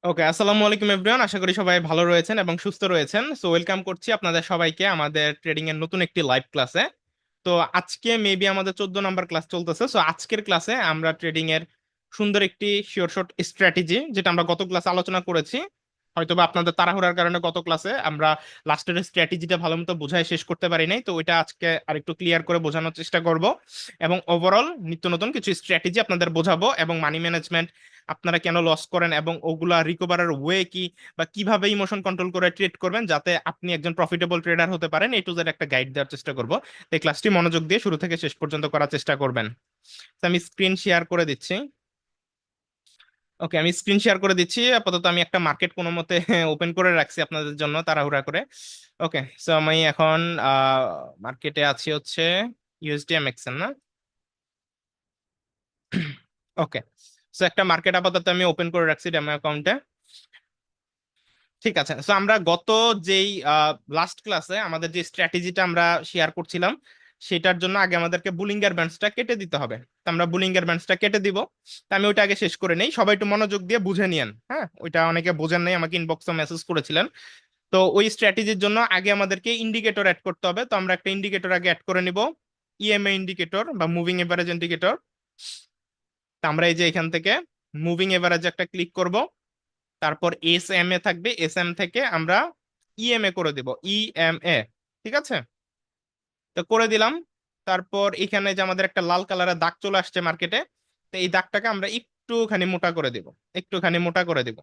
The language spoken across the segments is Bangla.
ওকে, আসসালামু আলাইকুম এভরিওয়ান। আশা করি সবাই ভালো রয়েছেন এবং সুস্থ রয়েছেন। সো ওয়েলকাম করছি আপনাদের সবাইকে আমাদের ট্রেডিং এর নতুন একটি লাইভ ক্লাসে। তো আজকে মেবি আমাদের 14 নম্বর ক্লাস চলতেছে। সো আজকের ক্লাসে আমরা ট্রেডিং এর সুন্দর একটি শিওর শর্ট স্ট্র্যাটেজি, যেটা আমরা গত ক্লাসে আলোচনা করেছি, হয়তোবা আপনাদের তাড়াহুড়ার কারণে গত ক্লাসে আমরা লাস্টের স্ট্র্যাটেজিটা ভালো মতো বোঝায় শেষ করতে পারি নাই। তো ওইটা আজকে আরেকটু ক্লিয়ার করে বোঝানোর চেষ্টা করব এবং ওভারঅল নিত্য নতুন কিছু স্ট্র্যাটেজি আপনাদের বোঝাবো এবং মানি ম্যানেজমেন্ট আপনারা কেন লস করেন এবং ওগুলা রিকভারের ওয়ে কি, বা কিভাবে ইমোশন কন্ট্রোল করে ট্রেড করবেন যাতে আপনি একজন প্রফিটেবল ট্রেডার হতে পারেন, এই টু জেড একটা গাইড দেওয়ার চেষ্টা করব। তো এই ক্লাসটি মনোযোগ দিয়ে শুরু থেকে শেষ পর্যন্ত করার চেষ্টা করবেন। তো আমি স্ক্রিন শেয়ার করে দিচ্ছি। ওকে, আমি স্ক্রিন শেয়ার করে দিচ্ছি। আপাতত আমি একটা মার্কেট কোনো মতে ওপেন করে রাখছি আপনাদের জন্য তাড়াহুড়া করে। ওকে, সো আমি এখন মার্কেটে আছি হচ্ছে ইউএসডিএমএক্স না। ওকে, সো একটা মার্কেট আপাতত আমি ওপেন করে রাখছি ডেমো অ্যাকাউন্টে। ঠিক আছে, সো আমরা গত যেই লাস্ট ক্লাসে আমাদের যে স্ট্র্যাটেজিটা আমরা শেয়ার করছিলাম, সেটার জন্য আগে আমাদেরকে বুলিঙ্গার ব্যান্ডসটা কেটে দিতে হবে। তো আমরা বুলিঙ্গার ব্যান্ডসটা কেটে দিব। তো আমি ওইটা আগে শেষ করে নেই, সবাই একটু মনোযোগ দিয়ে বুঝে নিয়েন। হ্যাঁ, ওইটা অনেকে বোঝেন নাই, আমাকে ইনবক্সে মেসেজ করেছিলেন। তো ওই স্ট্র্যাটেজির জন্য আগে আমাদেরকে ইন্ডিকেটর অ্যাড করতে হবে। তো আমরা একটা ইন্ডিকেটর আগে অ্যাড করে নিব, ইএমএ ইন্ডিকেটর বা মুভিং এভারেজ ইন্ডিকেটর। তো আমরা এই যে এখান থেকে মুভিং এভারেজ একটা ক্লিক করব, তারপর এস এম এ থাকবে, এস এম থেকে আমরা ইএমএ করে দিব, ইএমএ। ঠিক আছে, তো করে দিলাম। তারপর এখানে যে আমাদের একটা লাল কালারের দাগ চলে আসছে মার্কেটে, তো এই দাগটাকে আমরা একটুখানি মোটা করে দিব, একটুখানি মোটা করে দিব।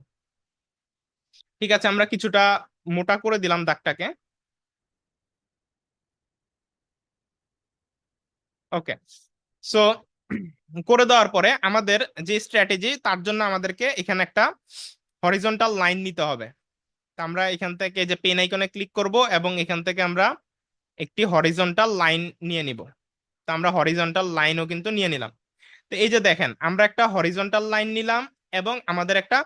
ঠিক আছে, আমরা কিছুটা মোটা করে দিলাম দাগটাকে। ওকে, সো করে দেওয়ার পরে আমাদের যে স্ট্র্যাটেজি, তার জন্য আমাদেরকে এখানে একটা হরিজন্টাল লাইন নিতে হবে। তো আমরা এখান থেকে যে পেন আইকনে ক্লিক করব এবং এখান থেকে আমরা একটি হরিজন্টাল লাইন নিয়ে নিব। তো আমরা হরিজন্টাল লাইনও কিন্তু নিয়ে নিলাম। তো এই যে দেখেন, আমরা একটা হরিজন্টাল লাইন নিলাম এবং আমাদের একটা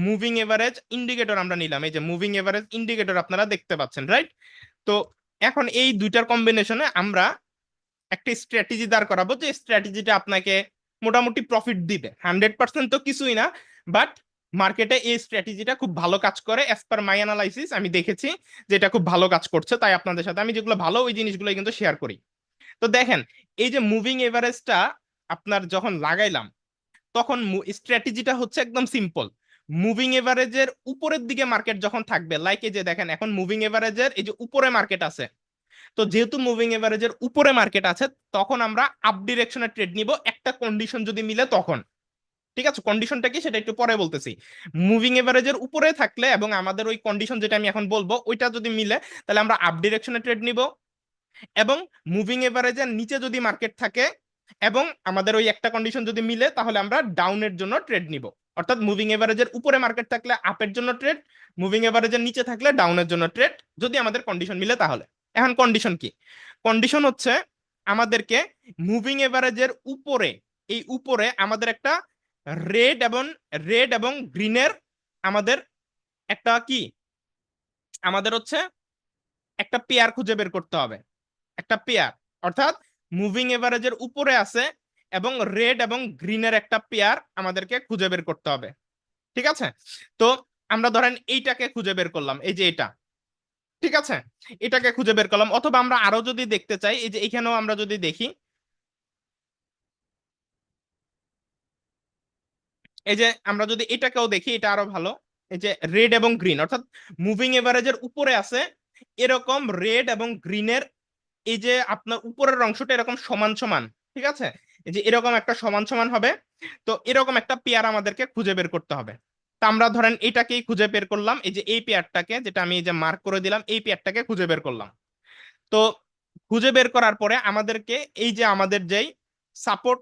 মুভিং এভারেজ ইন্ডিকেটর আমরা নিলাম। এই যে মুভিং এভারেজ ইন্ডিকেটর আপনারা দেখতে পাচ্ছেন, রাইট? তো এখন এই দুইটার কম্বিনেশনে আমরা একটা স্ট্র্যাটেজি দাঁড় করাবো, যে স্ট্র্যাটেজিটা আপনাকে মোটামুটি প্রফিট দিবে। 100% তো কিছুই না, বাট মার্কেটে এই স্ট্র্যাটেজিটা খুব ভালো কাজ করে। অ্যাজ পার মাই অ্যানালাইসিস আমি দেখেছি যে এটা খুব ভালো কাজ করছে, তাই আপনাদের সাথে আমি যেগুলো ভালো ওই জিনিসগুলো কিন্তু শেয়ার করি। তো দেখেন, এই যে মুভিং এভারেজটা আপনার যখন লাগাইলাম, তখন স্ট্র্যাটেজিটা হচ্ছে একদম সিম্পল। মুভিং এভারেজের উপরের দিকে মার্কেট যখন থাকবে, লাইক এই যে দেখেন এখন মুভিং এভারেজের এই যে উপরে মার্কেট আছে, তো যেহেতু মুভিং এভারেজের উপরে মার্কেট আছে, তখন আমরা আপ ডিরেকশনে ট্রেড নিব একটা কন্ডিশন যদি মিলে তখন। ঠিক আছে, কন্ডিশনটা কি সেটা একটু পরে বলতেছি। মুভিং এভারেজের উপরে থাকলে এবং আমাদের ওই কন্ডিশন যেটা আমি এখন বলবো ওইটা যদি মিলে, তাহলে আমরা আপ ডিরেকশনে ট্রেড নিব। এবং মুভিং এভারেজের নিচে যদি মার্কেট থাকে এবং আমাদের ওই একটা কন্ডিশন যদি মিলে, তাহলে আমরা ডাউনের জন্য ট্রেড নিব। অর্থাৎ মুভিং এভারেজের উপরে মার্কেট থাকলে আপের জন্য ট্রেড, মুভিং এভারেজের নিচে থাকলে ডাউনের জন্য ট্রেড, যদি আমাদের কন্ডিশন মিলে তাহলে। এখন কন্ডিশন কি? কন্ডিশন হচ্ছে আমাদেরকে মুভিং এভারেজের উপরে, এই উপরে আমাদের একটা রেড এবং গ্রিনের আমাদের একটা কি, আমাদের হচ্ছে একটা পেয়ার খুঁজে বের করতে হবে। একটা পেয়ার, অর্থাৎ মুভিং এভারেজের উপরে আছে এবং রেড এবং গ্রিনের একটা পেয়ার আমাদেরকে খুঁজে বের করতে হবে। ঠিক আছে, তো আমরা ধরেন এইটাকে খুঁজে বের করলাম, এই যে এটা। ঠিক আছে, এটাকে খুঁজে বের করলাম, অথবা আমরা আরো যদি দেখতে চাই, এই যে এখানেও আমরা যদি দেখি, এই যে আমরা যদি এটাকেও দেখি, এটা আরো ভালো। এই যে রেড এবং গ্রিন, অর্থাৎ মুভিং এভারেজের উপরে আছে এরকম রেড এবং গ্রিনের, এই যে আপনার উপরের অংশটা এরকম সমান সমান। ঠিক আছে, এই যে এরকম একটা সমান সমান হবে। তো এরকম একটা পেয়ার আমাদেরকে খুঁজে বের করতে হবে। তা আমরা ধরেন এটাকেই খুঁজে বের করলাম, এই যে এই পেয়ারটাকে, যেটা আমি এই যে মার্ক করে দিলাম, এই পেয়ারটাকে খুঁজে বের করলাম। তো খুঁজে বের করার পরে আমাদেরকে এই যে আমাদের যেই সাপোর্ট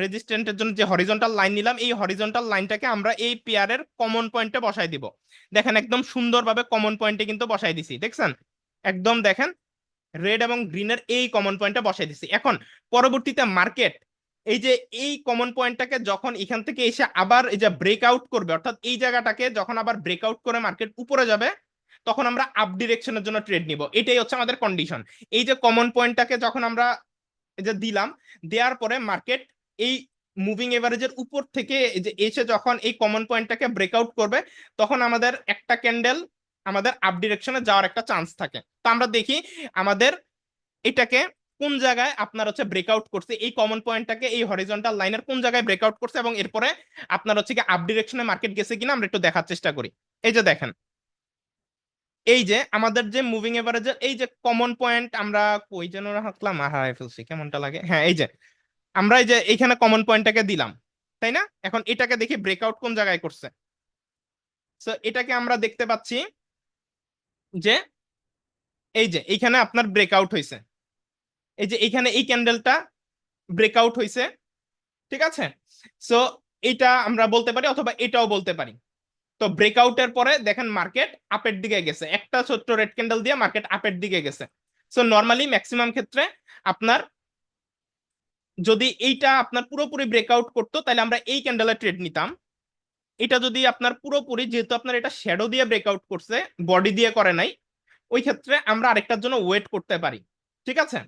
রেজিস্ট্যান্টের জন্য যে হরিজন্টাল লাইন নিলাম, এই হরিজন্টাল লাইনটাকে আমরা এই পেয়ারের কমন পয়েন্টে বসাই দিব। দেখেন একদম সুন্দরভাবে কমন পয়েন্টে কিন্তু বসাই দিছি, দেখছেন? একদম দেখেন, রেড এবং গ্রিনের এই কমন পয়েন্টটা বসাই দিছি। এখন পরবর্তীতে মার্কেট এই যে এই কমন পয়েন্টটাকে যখন এখান থেকে এসে আবার এই যে ব্রেকআউট করবে, অর্থাৎ এই জায়গাটাকে যখন আবার ব্রেকআউট করে মার্কেট উপরে যাবে, তখন আমরা আপ ডিরেকশনের জন্য ট্রেড নিব। এটাই হচ্ছে আমাদের কন্ডিশন। এই যে কমন পয়েন্টটাকে যখন আমরা এই যে দিলাম, দেওয়ার পরে মার্কেট এই মুভিং এভারেজের উপর থেকে এই যে এসে যখন এই কমন পয়েন্টটাকে ব্রেকআউট করবে, তখন আমাদের একটা ক্যান্ডেল আমাদের আপ ডিরেকশনে যাওয়ার একটা চান্স থাকে। তো আমরা দেখি আমাদের এটাকে কোন জায়গায় আপনার হচ্ছে ব্রেকআউট করছে, এই কমন পয়েন্টটাকে এই হরিজন্টাল লাইনের কোন জায়গায় ব্রেকআউট করছে, এবং এরপরে আপনার হচ্ছে কি আপ ডিরেকশনে মার্কেট গেছে কিনা আমরা একটু দেখার চেষ্টা করি। এই যে দেখেন, এই যে আমাদের যে মুভিং এভারেজের এই যে কমন পয়েন্ট, আমরা কই যেন রাখলাম, হারাই ফেলছি, কেমনটা লাগে, হ্যাঁ এই যে আমরা এই যে এইখানে কমন পয়েন্টটাকে দিলাম, তাই না? এখন এটাকে দেখি ব্রেকআউট কোন জায়গায় করছে। সো এটাকে আমরা দেখতে পাচ্ছি যে এই যে এইখানে আপনার ব্রেকআউট হয়েছে, এই যে এইখানে এই ক্যান্ডেলটা ব্রেকআউট হয়েছে, ঠিক আছে? সো এটা আমরা বলতে পারি, অথবা এটাও বলতে পারি। তো ব্রেকআউটের পরে দেখেন মার্কেট আপের দিকে গেছে, একটা ছোট্ট রেড ক্যান্ডেল দিয়ে মার্কেট আপের দিকে গেছে। সো নর্মালি ম্যাক্সিমাম ক্ষেত্রে আপনার যদি এইটা আপনার পুরোপুরি ব্রেকআউট করতো তাহলে আমরা এই ক্যান্ডেলের ট্রেড নিতাম। এটা যদি আপনার পুরোপুরি, যেহেতু আপনার এটা শ্যাডো দিয়ে ব্রেকআউট করছে, বডি দিয়ে করে নাই, ওই ক্ষেত্রে আমরা আরেকটার জন্য ওয়েট করতে পারি, ঠিক আছে?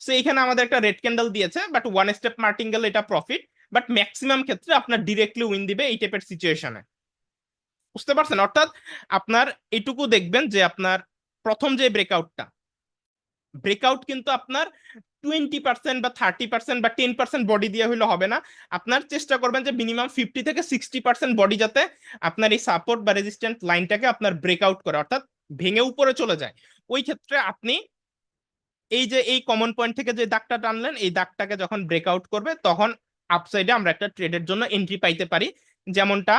সো এখানে আমাদের একটা রেড ক্যান্ডেল দিয়েছে, বাট ওয়ান স্টেপ মার্টিঙ্গেল এটা প্রফিট, বাট ম্যাক্সিমাম ক্ষেত্রে আপনার ডিরেক্টলি উইন দিবে এই টাইপের সিচুয়েশনে। বুঝতে পারছেন? অর্থাৎ আপনার এটুকু দেখবেন যে আপনার প্রথম যে ব্রেকআউটটা, ব্রেকআউট কিন্তু আপনার 20% বা 30% বা 10% বডি দিয়ে হইলে হবে না। আপনার চেষ্টা করবেন যে মিনিমাম 50 থেকে 60% বডি যাতে আপনার এই সাপোর্ট বা রেজিস্ট্যান্ট লাইনটাকে আপনার ব্রেকআউট করে, অর্থাৎ ভেঙে উপরে চলে যায়। ওই ক্ষেত্রে আপনি এই যে এই কমন পয়েন্ট থেকে যে দাগটা টানলেন, এই দাগটাকে যখন ব্রেকআউট করবে তখন আপসাইডে আমরা একটা ট্রেডের জন্য এন্ট্রি পাইতে পারি। যেমনটা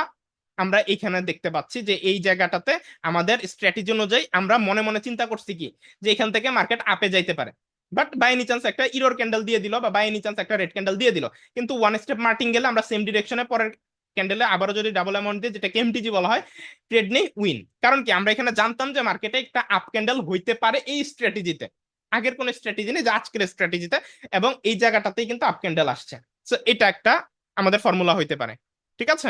আমরা এখানে দেখতে পাচ্ছি যে এই জায়গাটাতে আমাদের স্ট্র্যাটেজি অনুযায়ী আমরা মনে মনে চিন্তা করছি কি যে এখান থেকে মার্কেট আপে যাইতে পারে, বাট বাই এনি চান্স একটা ইরোর ক্যান্ডেল দিয়ে দিল, বা বাই এনি চান্স একটা রেড ক্যান্ডেল দিয়ে দিল, কিন্তু ওয়ান স্টেপ মার্টিং গেলে আমরা সেম ডিরেকশনে পরের ক্যান্ডেলে আবারও যদি ডাবল অ্যামাউন্ট দিয়ে, যেটাকে এমটিজি বলা হয়, ট্রেড নেই, উইন। কারণ কি আমরা এখানে জানতাম যে মার্কেটে একটা আপ ক্যান্ডেল হইতে পারে এই স্ট্র্যাটেজিতে, আগের কোন স্ট্র্যাটেজি নেই, যে আজকের স্ট্র্যাটেজিতে, এবং এই জায়গাটাতেই কিন্তু আপ ক্যান্ডেল আসছে। সো এটা একটা আমাদের ফর্মুলা হইতে পারে, ঠিক আছে?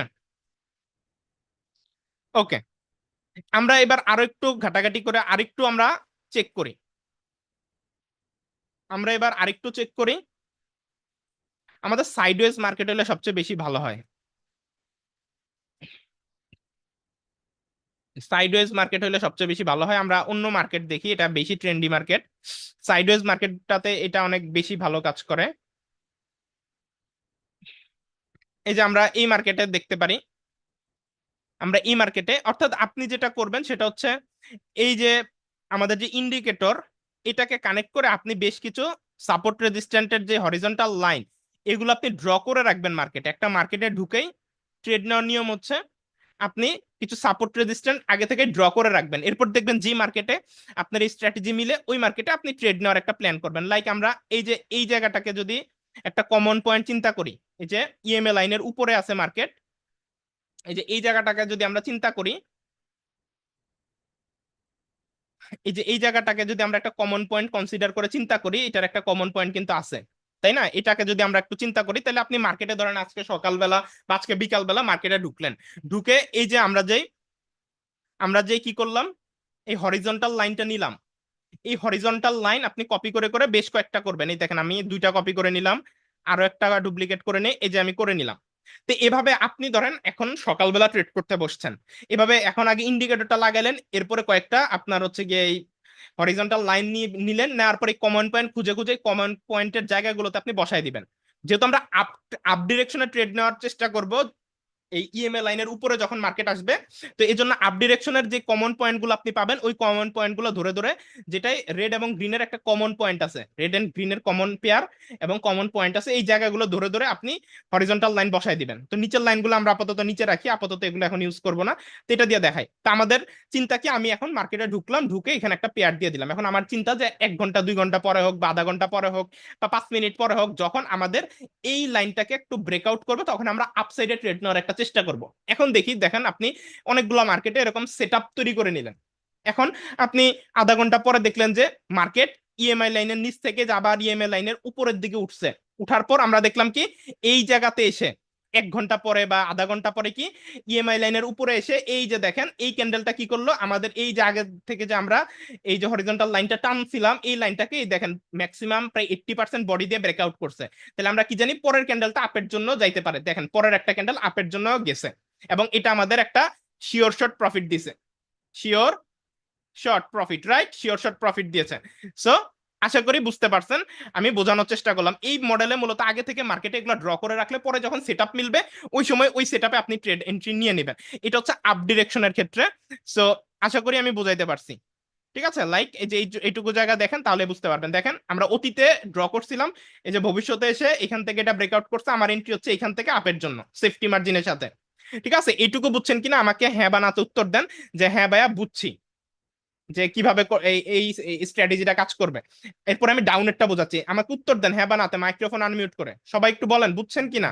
ওকে, আমরা এবার আরো একটু ঘাটাঘাটি করে আরেকটু আমরা চেক করি। আমরা এবার আরেকটু চেক করি, আমাদের সাইডওয়েজ মার্কেট হলে সবচেয়ে বেশি ভালো হয়। সাইডওয়েজ মার্কেট হলে সবচেয়ে বেশি ভালো হয়। আমরা অন্য মার্কেট দেখি, এটা বেশি ট্রেন্ডি মার্কেট, সাইডওয়েজ মার্কেটটাতে এটা অনেক বেশি ভালো কাজ করে। এই যে আমরা এই মার্কেটে দেখতে পারি, আমরা এই মার্কেটে, অর্থাৎ আপনি যেটা করবেন সেটা হচ্ছে এই যে আমাদের যে ইন্ডিকেটর, এটাকে কানেক্ট করে আপনি বেশ কিছু সাপোর্ট রেজিস্ট্যান্টের যে হরিজন্টাল লাইন, এগুলো আপনি ড্র করে রাখবেন মার্কেটে। একটা মার্কেটে ঢুকেই ট্রেড নেওয়ার নিয়ম হচ্ছে আপনি কিছু সাপোর্ট রেজিস্ট্যান্ট আগে থেকে ড্র করে রাখবেন, এরপর দেখবেন যে মার্কেটে আপনার এই স্ট্র্যাটেজি মিলে ওই মার্কেটে আপনি ট্রেড নেওয়ার একটা প্ল্যান করবেন। লাইক আমরা এই যে এই জায়গাটাকে যদি একটা কমন পয়েন্ট চিন্তা করি, এই যে ইএমএ লাইনের উপরে আছে মার্কেট, এই যে এই জায়গাটাকে যদি আমরা চিন্তা করি, এই যে এই জায়গাটাকে যদি আমরা একটা কমন পয়েন্ট কনসিডার করে চিন্তা করি, এটার একটা কমন পয়েন্ট কিন্তু আছে, তাই না? এটাকে যদি আমরা একটু চিন্তা করি, তাহলে আপনি মার্কেটে ধরেন আজকে সকালবেলা বা আজকে বিকালবেলা মার্কেটে ঢুকলেন, ঢুকে এই যে আমরা যেই কি করলাম, এই হরিজন্টাল লাইনটা নিলাম, এই হরিজন্টাল লাইন আপনি কপি করে করে বেশ কয়েকটা করবেন। এই দেখেন আমি দুইটা কপি করে নিলাম, আরো একটা ডুপ্লিকেট করে নিই, এই যে আমি করে নিলাম। তো এভাবে আপনি ধরেন এখন সকালবেলা ট্রেড করতে বসছেন, এভাবে এখন আগে ইন্ডিকেটরটা লাগালেন, এরপরে কয়েকটা আপনার হচ্ছে গিয়ে এই হরিজন্টাল লাইন নিয়ে নিলেন, নেওয়ার পরে কমন পয়েন্ট খুঁজে খুঁজে কমন পয়েন্টের জায়গাগুলোতে আপনি বসাই দিবেন। যেহেতু আমরা আপ আপ ডিরেকশনে ট্রেড নেওয়ার চেষ্টা করব এই ইএমএ লাইনের উপরে যখন মার্কেট আসবে, তো এই জন্য আপ ডিরেকশনের যে কমন পয়েন্ট গুলো আপনি পাবেন, ওই কমন পয়েন্ট গুলো ধরে ধরে, যেটাই রেড এবং গ্রিনের একটা কমন পয়েন্ট আছে, রেড এন্ড গ্রিনের কমন পেয়ার এবং কমন পয়েন্ট আছে, এই জায়গাগুলো ধরে ধরে আপনি হরিজন্টাল লাইন বসাই দিবেন। তো নিচের লাইনগুলো আমরা আপাতত নিচে রাখি, আপাতত এগুলো এখন ইউজ করবো না। তো এটা দিয়ে দেখাই, তো আমাদের চিন্তা কি, আমি এখন মার্কেটে ঢুকলাম, ঢুকে এখানে একটা পেয়ার দিয়ে দিলাম। এখন আমার চিন্তা যে 1 ঘন্টা 2 ঘন্টা পরে হোক বা আধা ঘন্টা পরে হোক বা 5 মিনিট পরে হোক, যখন আমাদের এই লাইনটাকে একটু ব্রেকআউট করবে, তখন আমরা আপসাইডে ট্রেড নেওয়ার একটা চেষ্টা করব। এখন দেখি, দেখেন আপনি অনেকগুলো মার্কেটে এরকম সেট আপ তৈরি করে নিলেন। এখন আপনি আধা ঘন্টা পরে দেখলেন যে মার্কেট ইএমআই লাইনের নিচ থেকে আবার ইএমআই লাইনের উপরের দিকে উঠছে, উঠার পর আমরা দেখলাম কি এই জায়গাতে এসে 1 ঘন্টা পরে বা আধা ঘন্টা পরে কি ইএমআই লাইনের উপরে এসে এই যে দেখেন এই ক্যান্ডেলটা কি করলো, আমাদের এই যে আগে থেকে যে আমরা এই যে হরিজন্টাল লাইনটা টানছিলাম এই লাইনটাকে এই দেখেন ম্যাক্সিমাম প্রায় 80% বডি দিয়ে ব্রেকআউট করছে। তাহলে আমরা কি জানি পরের ক্যান্ডেলটা আপের জন্য যাইতে পারে, দেখেন পরের একটা ক্যান্ডেল আপের জন্য গেছে এবং এটা আমাদের একটা শিওর শর্ট প্রফিট দিছে, sure short profit, right, sure short profit দিয়েছে। সো আশা করি বুঝতে পারছেন, আমি বোঝানোর চেষ্টা করলাম এই মডেলে মূলত আগে থেকে মার্কেটে এগুলো ড্র করে রাখলে পরে যখন সেটআপ মিলবে ওই সময় ওই সেটআপে আপনি ট্রেড এন্ট্রি নিয়ে নেবেন। এটা হচ্ছে আপ ডিরেকশনের ক্ষেত্রে। সো আশা করি আমি বুঝাইতে পারছি, ঠিক আছে। লাইক এই যে এইটুকু জায়গা দেখেন তাহলে বুঝতে পারবেন। দেখেন আমরা অতীতে ড্র করছিলাম, এই যে ভবিষ্যতে এসে এখান থেকে এটা ব্রেকআউট করছে, আমার এন্ট্রি হচ্ছে এখান থেকে আপের জন্য সেফটি মার্জিনের সাথে, ঠিক আছে। এইটুকু বুঝছেন কিনা আমাকে হ্যাঁ বা নাতে উত্তর দেন, যে হ্যাঁ ভাইয়া বুঝছি যে কিভাবে এই স্ট্র্যাটেজিটা কাজ করবে। এরপর আমি ডাউনেরটা বোঝাচ্ছি, আমাকে উত্তর দেন হ্যাঁ বা নাতে, মাইক্রোফোন আনমিউট করে সবাই একটু বলেন বুঝছেন কিনা।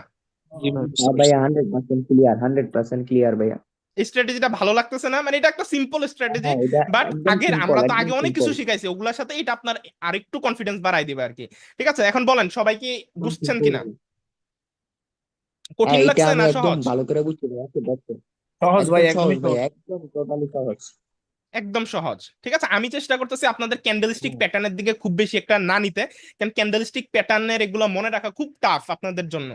জি ভাই, বুঝতে হ্যাঁ পারছি। ভাইয়া 100% ক্লিয়ার, 100% ক্লিয়ার ভাইয়া। এই স্ট্র্যাটেজিটা ভালো লাগতেছে না, মানে এটা একটা সিম্পল স্ট্র্যাটেজি, হ্যাঁ এটা বাট একদম আগের সিম্পল, আমরা তো একদম আগে অনেক সিম্পল। কিছু শিখাইছি ওগুলোর সাথে এটা আপনার আরেকটু কনফিডেন্স বাড়াই দিবে আর কি। ঠিক আছে, এখন বলেন সবাই কি বুঝছেন কিনা, হ্যাঁ কঠিন এটা লাগছে আমি না একদম সহজ? ভালো করে বুঝতে পারছি, দেখো সহজ ভাই, একদম সহজ একদমই ভাই, সহজ। একদম টোটালি সহজ। একদম সহজ, ঠিক আছে। আমি চেষ্টা করতেছি আপনাদের ক্যান্ডেলস্টিক হ্যাঁ প্যাটার্নের দিকে খুব বেশি একটা না নিতে, কারণ ক্যান্ডেলস্টিক প্যাটার্নের এগুলো মনে রাখা খুব টাফ আপনাদের জন্য,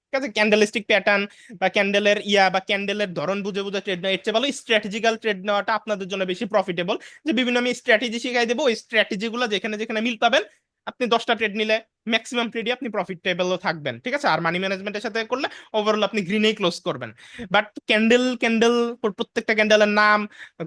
ঠিক আছে। ক্যান্ডেলিস্টিক প্যাটার্ন বা ক্যান্ডেলের বা ক্যান্ডেলের ধরন বুঝে বুঝে ট্রেড নেওয়া, এর চেয়ে ভালো স্ট্র্যাটেজিক্যাল ট্রেড নেওয়াটা আপনাদের জন্য বেশি প্রফিটেবল। যে বিভিন্ন আমি স্ট্র্যাটেজি শিখাই দেবো, ওই স্ট্র্যাটেজি গুলো যেখানে যেখানে মিল পাবেন আপনি 10টা ট্রেড নিলে ম্যাক্সিমাম ট্রেডই আপনি প্রফিটেবলও থাকবেন, ঠিক আছে। আর মানি ম্যানেজমেন্টের সাথে করলে ওভারঅল আপনি গ্রিনেই ক্লোজ করবেন। বাট ক্যান্ডেল ক্যান্ডেল প্রত্যেকটা ক্যান্ডেলের নাম,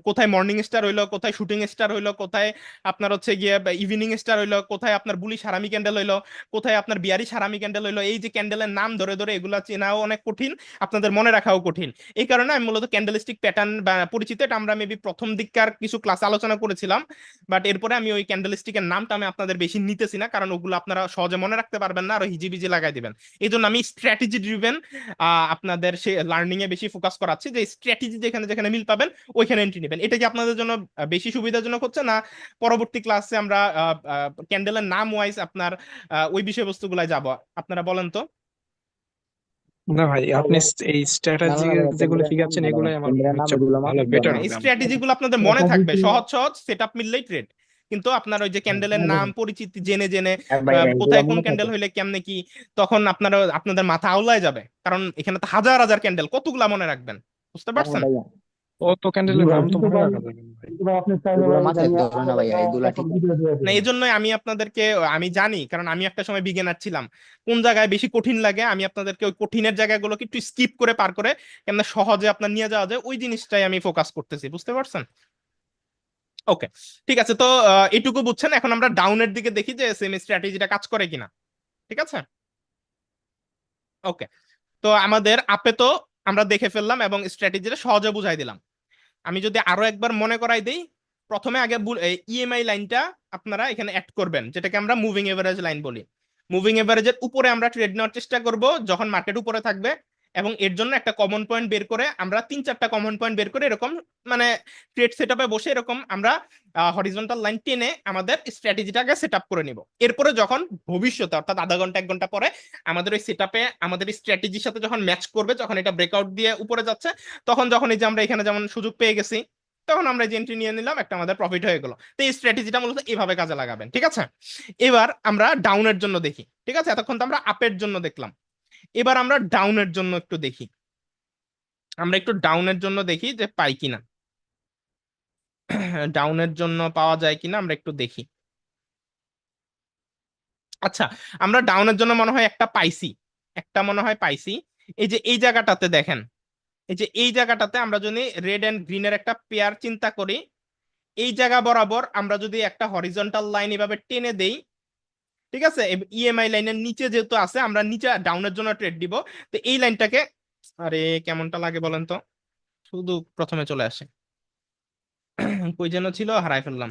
কোথায় মর্নিং স্টার হইলো, কোথায় শুটিং স্টার হইলো, কোথায় আপনার হচ্ছে গিয়ে ইভিনিং স্টার হইলো, কোথায় আপনার বুলিশ হারামি ক্যান্ডেল হইলো, কোথায় আপনার বিয়ারিশ হারামি ক্যান্ডেল হইলো, এই যে ক্যান্ডেলের নাম ধরে ধরে এগুলা চেনাও অনেক কঠিন, আপনাদের মনে রাখাও কঠিন। এই কারণে আমি মূলত ক্যান্ডেলিস্টিক প্যাটার্ন বা পরিচিত এটা আমরা মেবি প্রথম দিককার কিছু ক্লাস আলোচনা করেছিলাম, বাট এরপরে আমি ওই ক্যান্ডেলিস্টিকের নামটা আমি আপনাদের বেশি নিতেছি না, কারণ ওগুলো আপনারা সহজে মনে রাখতে পারবেন না, আরো হিজিবিজি লাগাই দিবেন। এই জন্য আমি স্ট্র্যাটেজি ড্রিভেন আপনাদের সে লার্নিং এ বেশি ফোকাস করাচ্ছি, যে স্ট্র্যাটেজি যেখানে যেখানে মিল পাবেন ওইখানে এন্ট্রি নেবেন। এটা কি আপনাদের জন্য বেশি সুবিধাজনক হচ্ছে না পরবর্তী ক্লাসে আমরা ক্যান্ডেলের নাম ওয়াইজ আপনার ওই বিষয়বস্তুগুলাই যাব, আপনারা বলেন তো। না ভাই, আপনি এই না না স্ট্র্যাটেজি না ভাইয়া, যেগুলো কেন্দ্রের নাম শিখাচ্ছেন ভালো না, এগুলোই আমার মনে কেন্দ্রের নাম হচ্ছে এগুলো ভালো, মাথায় দেওয়ার বেটার হ্যাঁ, এই হবে আমার। স্ট্র্যাটেজি গুলো আপনাদের মনে থাকবে, সহজ সহজ সেটআপ মিললেই ট্রেড। কিন্তু আপনার ওই যে ক্যান্ডেলের নাম পরিচিতি জেনে জেনে হ্যাঁ ভাইয়া এগুলো কোথায় কোন মনে থাকে। ক্যান্ডেল হইলে কেমনে কি, তখন আপনারা আপনাদের মাথা আউলায় যাবে, কারণ এখানে তো হাজার হাজার ক্যান্ডেল, কতগুলা মনে রাখবেন, বুঝতে হ্যাঁ পারছেন। ভাইয়া, অত ক্যান্ডেলের নাম তো মনে রাখা যাবে না ভাই। এগুলো মাথায় ধরে না ভাইয়া, এগুলা ঠিক আছে। না এই জন্যই আমি আপনাদেরকে, আমি জানি কারণ আমি একটা সময় বিগিনার ছিলাম, কোন জায়গায় বেশি কঠিন লাগে আমি আপনাদেরকে ওই কঠিনের জায়গাগুলোকে একটু স্কিপ করে পার করে কেমন সহজে আপনার নিয়ে যাওয়া যায় ওই জিনিসটাই আমি ফোকাস করতেছি, বুঝতে পারছেন। ওকে, ঠিক আছে। তো এটুকু বুঝছেন, এখন আমরা ডাউনের দিকে দেখি যে সেম স্ট্র্যাটেজিটা কাজ করে কিনা, ঠিক আছে। ওকে, তো আমাদের আপে তো আমরা দেখে ফেললাম এবং স্ট্র্যাটেজিটা সহজে বুঝাই দিলাম। আমি যদি আরো একবার মনে করাই দেই, প্রথমে আগে ইএমআই লাইনটা আপনারা এখানে অ্যাড করবেন, যেটাকে আমরা মুভিং এভারেজ লাইন বলি। মুভিং এভারেজের উপরে আমরা ট্রেড নেওয়ার চেষ্টা করব যখন মার্কেট উপরে থাকবে, এবং এর জন্য একটা কমন পয়েন্ট বের করে আমরা 3-4টা কমন পয়েন্ট বের করে এরকম মানে ট্রেড সেটআপে বসে এরকম আমরা হরিজন্টাল লাইন টেনে আমাদের স্ট্র্যাটেজিটাকে সেট আপ করে নিব। এরপরে যখন ভবিষ্যতে অর্থাৎ আধা ঘন্টা 1 ঘন্টা পরে আমাদের ওই সেটআপে আমাদের স্ট্র্যাটেজির সাথে যখন ম্যাচ করবে, যখন এটা ব্রেকআউট দিয়ে উপরে যাচ্ছে, তখন যখন এই যে আমরা এখানে যেমন সুযোগ পেয়ে গেছি, তখন আমরা যে এন্ট্রি নিয়ে নিলাম, একটা আমাদের প্রফিট হয়ে গেল। তো এই স্ট্র্যাটেজিটা মূলত এইভাবে কাজে লাগাবেন, ঠিক আছে। এবার আমরা ডাউনের জন্য দেখি, ঠিক আছে। এতক্ষণ তো আমরা আপের জন্য দেখলাম, এবার আমরা ডাউনের জন্য একটু দেখি, আমরা একটু ডাউনের জন্য দেখি যে পাই কিনা, ডাউনের জন্য পাওয়া যায় কিনা আমরা একটু দেখি। আচ্ছা, আমরা ডাউনের জন্য মনে হয় একটা পাইছি, একটা মনে হয় পাইছি। এই যে এই জায়গাটাতে দেখেন, এই যে এই জায়গাটাতে আমরা যদি রেড এন্ড গ্রিনের একটা পেয়ার চিন্তা করি, এই জায়গা বরাবর আমরা যদি একটা হরিজন্টাল লাইন এভাবে টেনে দেই, ঠিক আছে, ইএমআই লাইনের নিচে যেহেতু আছে আমরা নিচে ডাউনের জন্য ট্রেড দিব। তো এই লাইনটাকে, আরে কেমনটা লাগে বলেন তো, শুধু প্রথমে চলে আসে, কই যেন ছিল হারাই ফেললাম।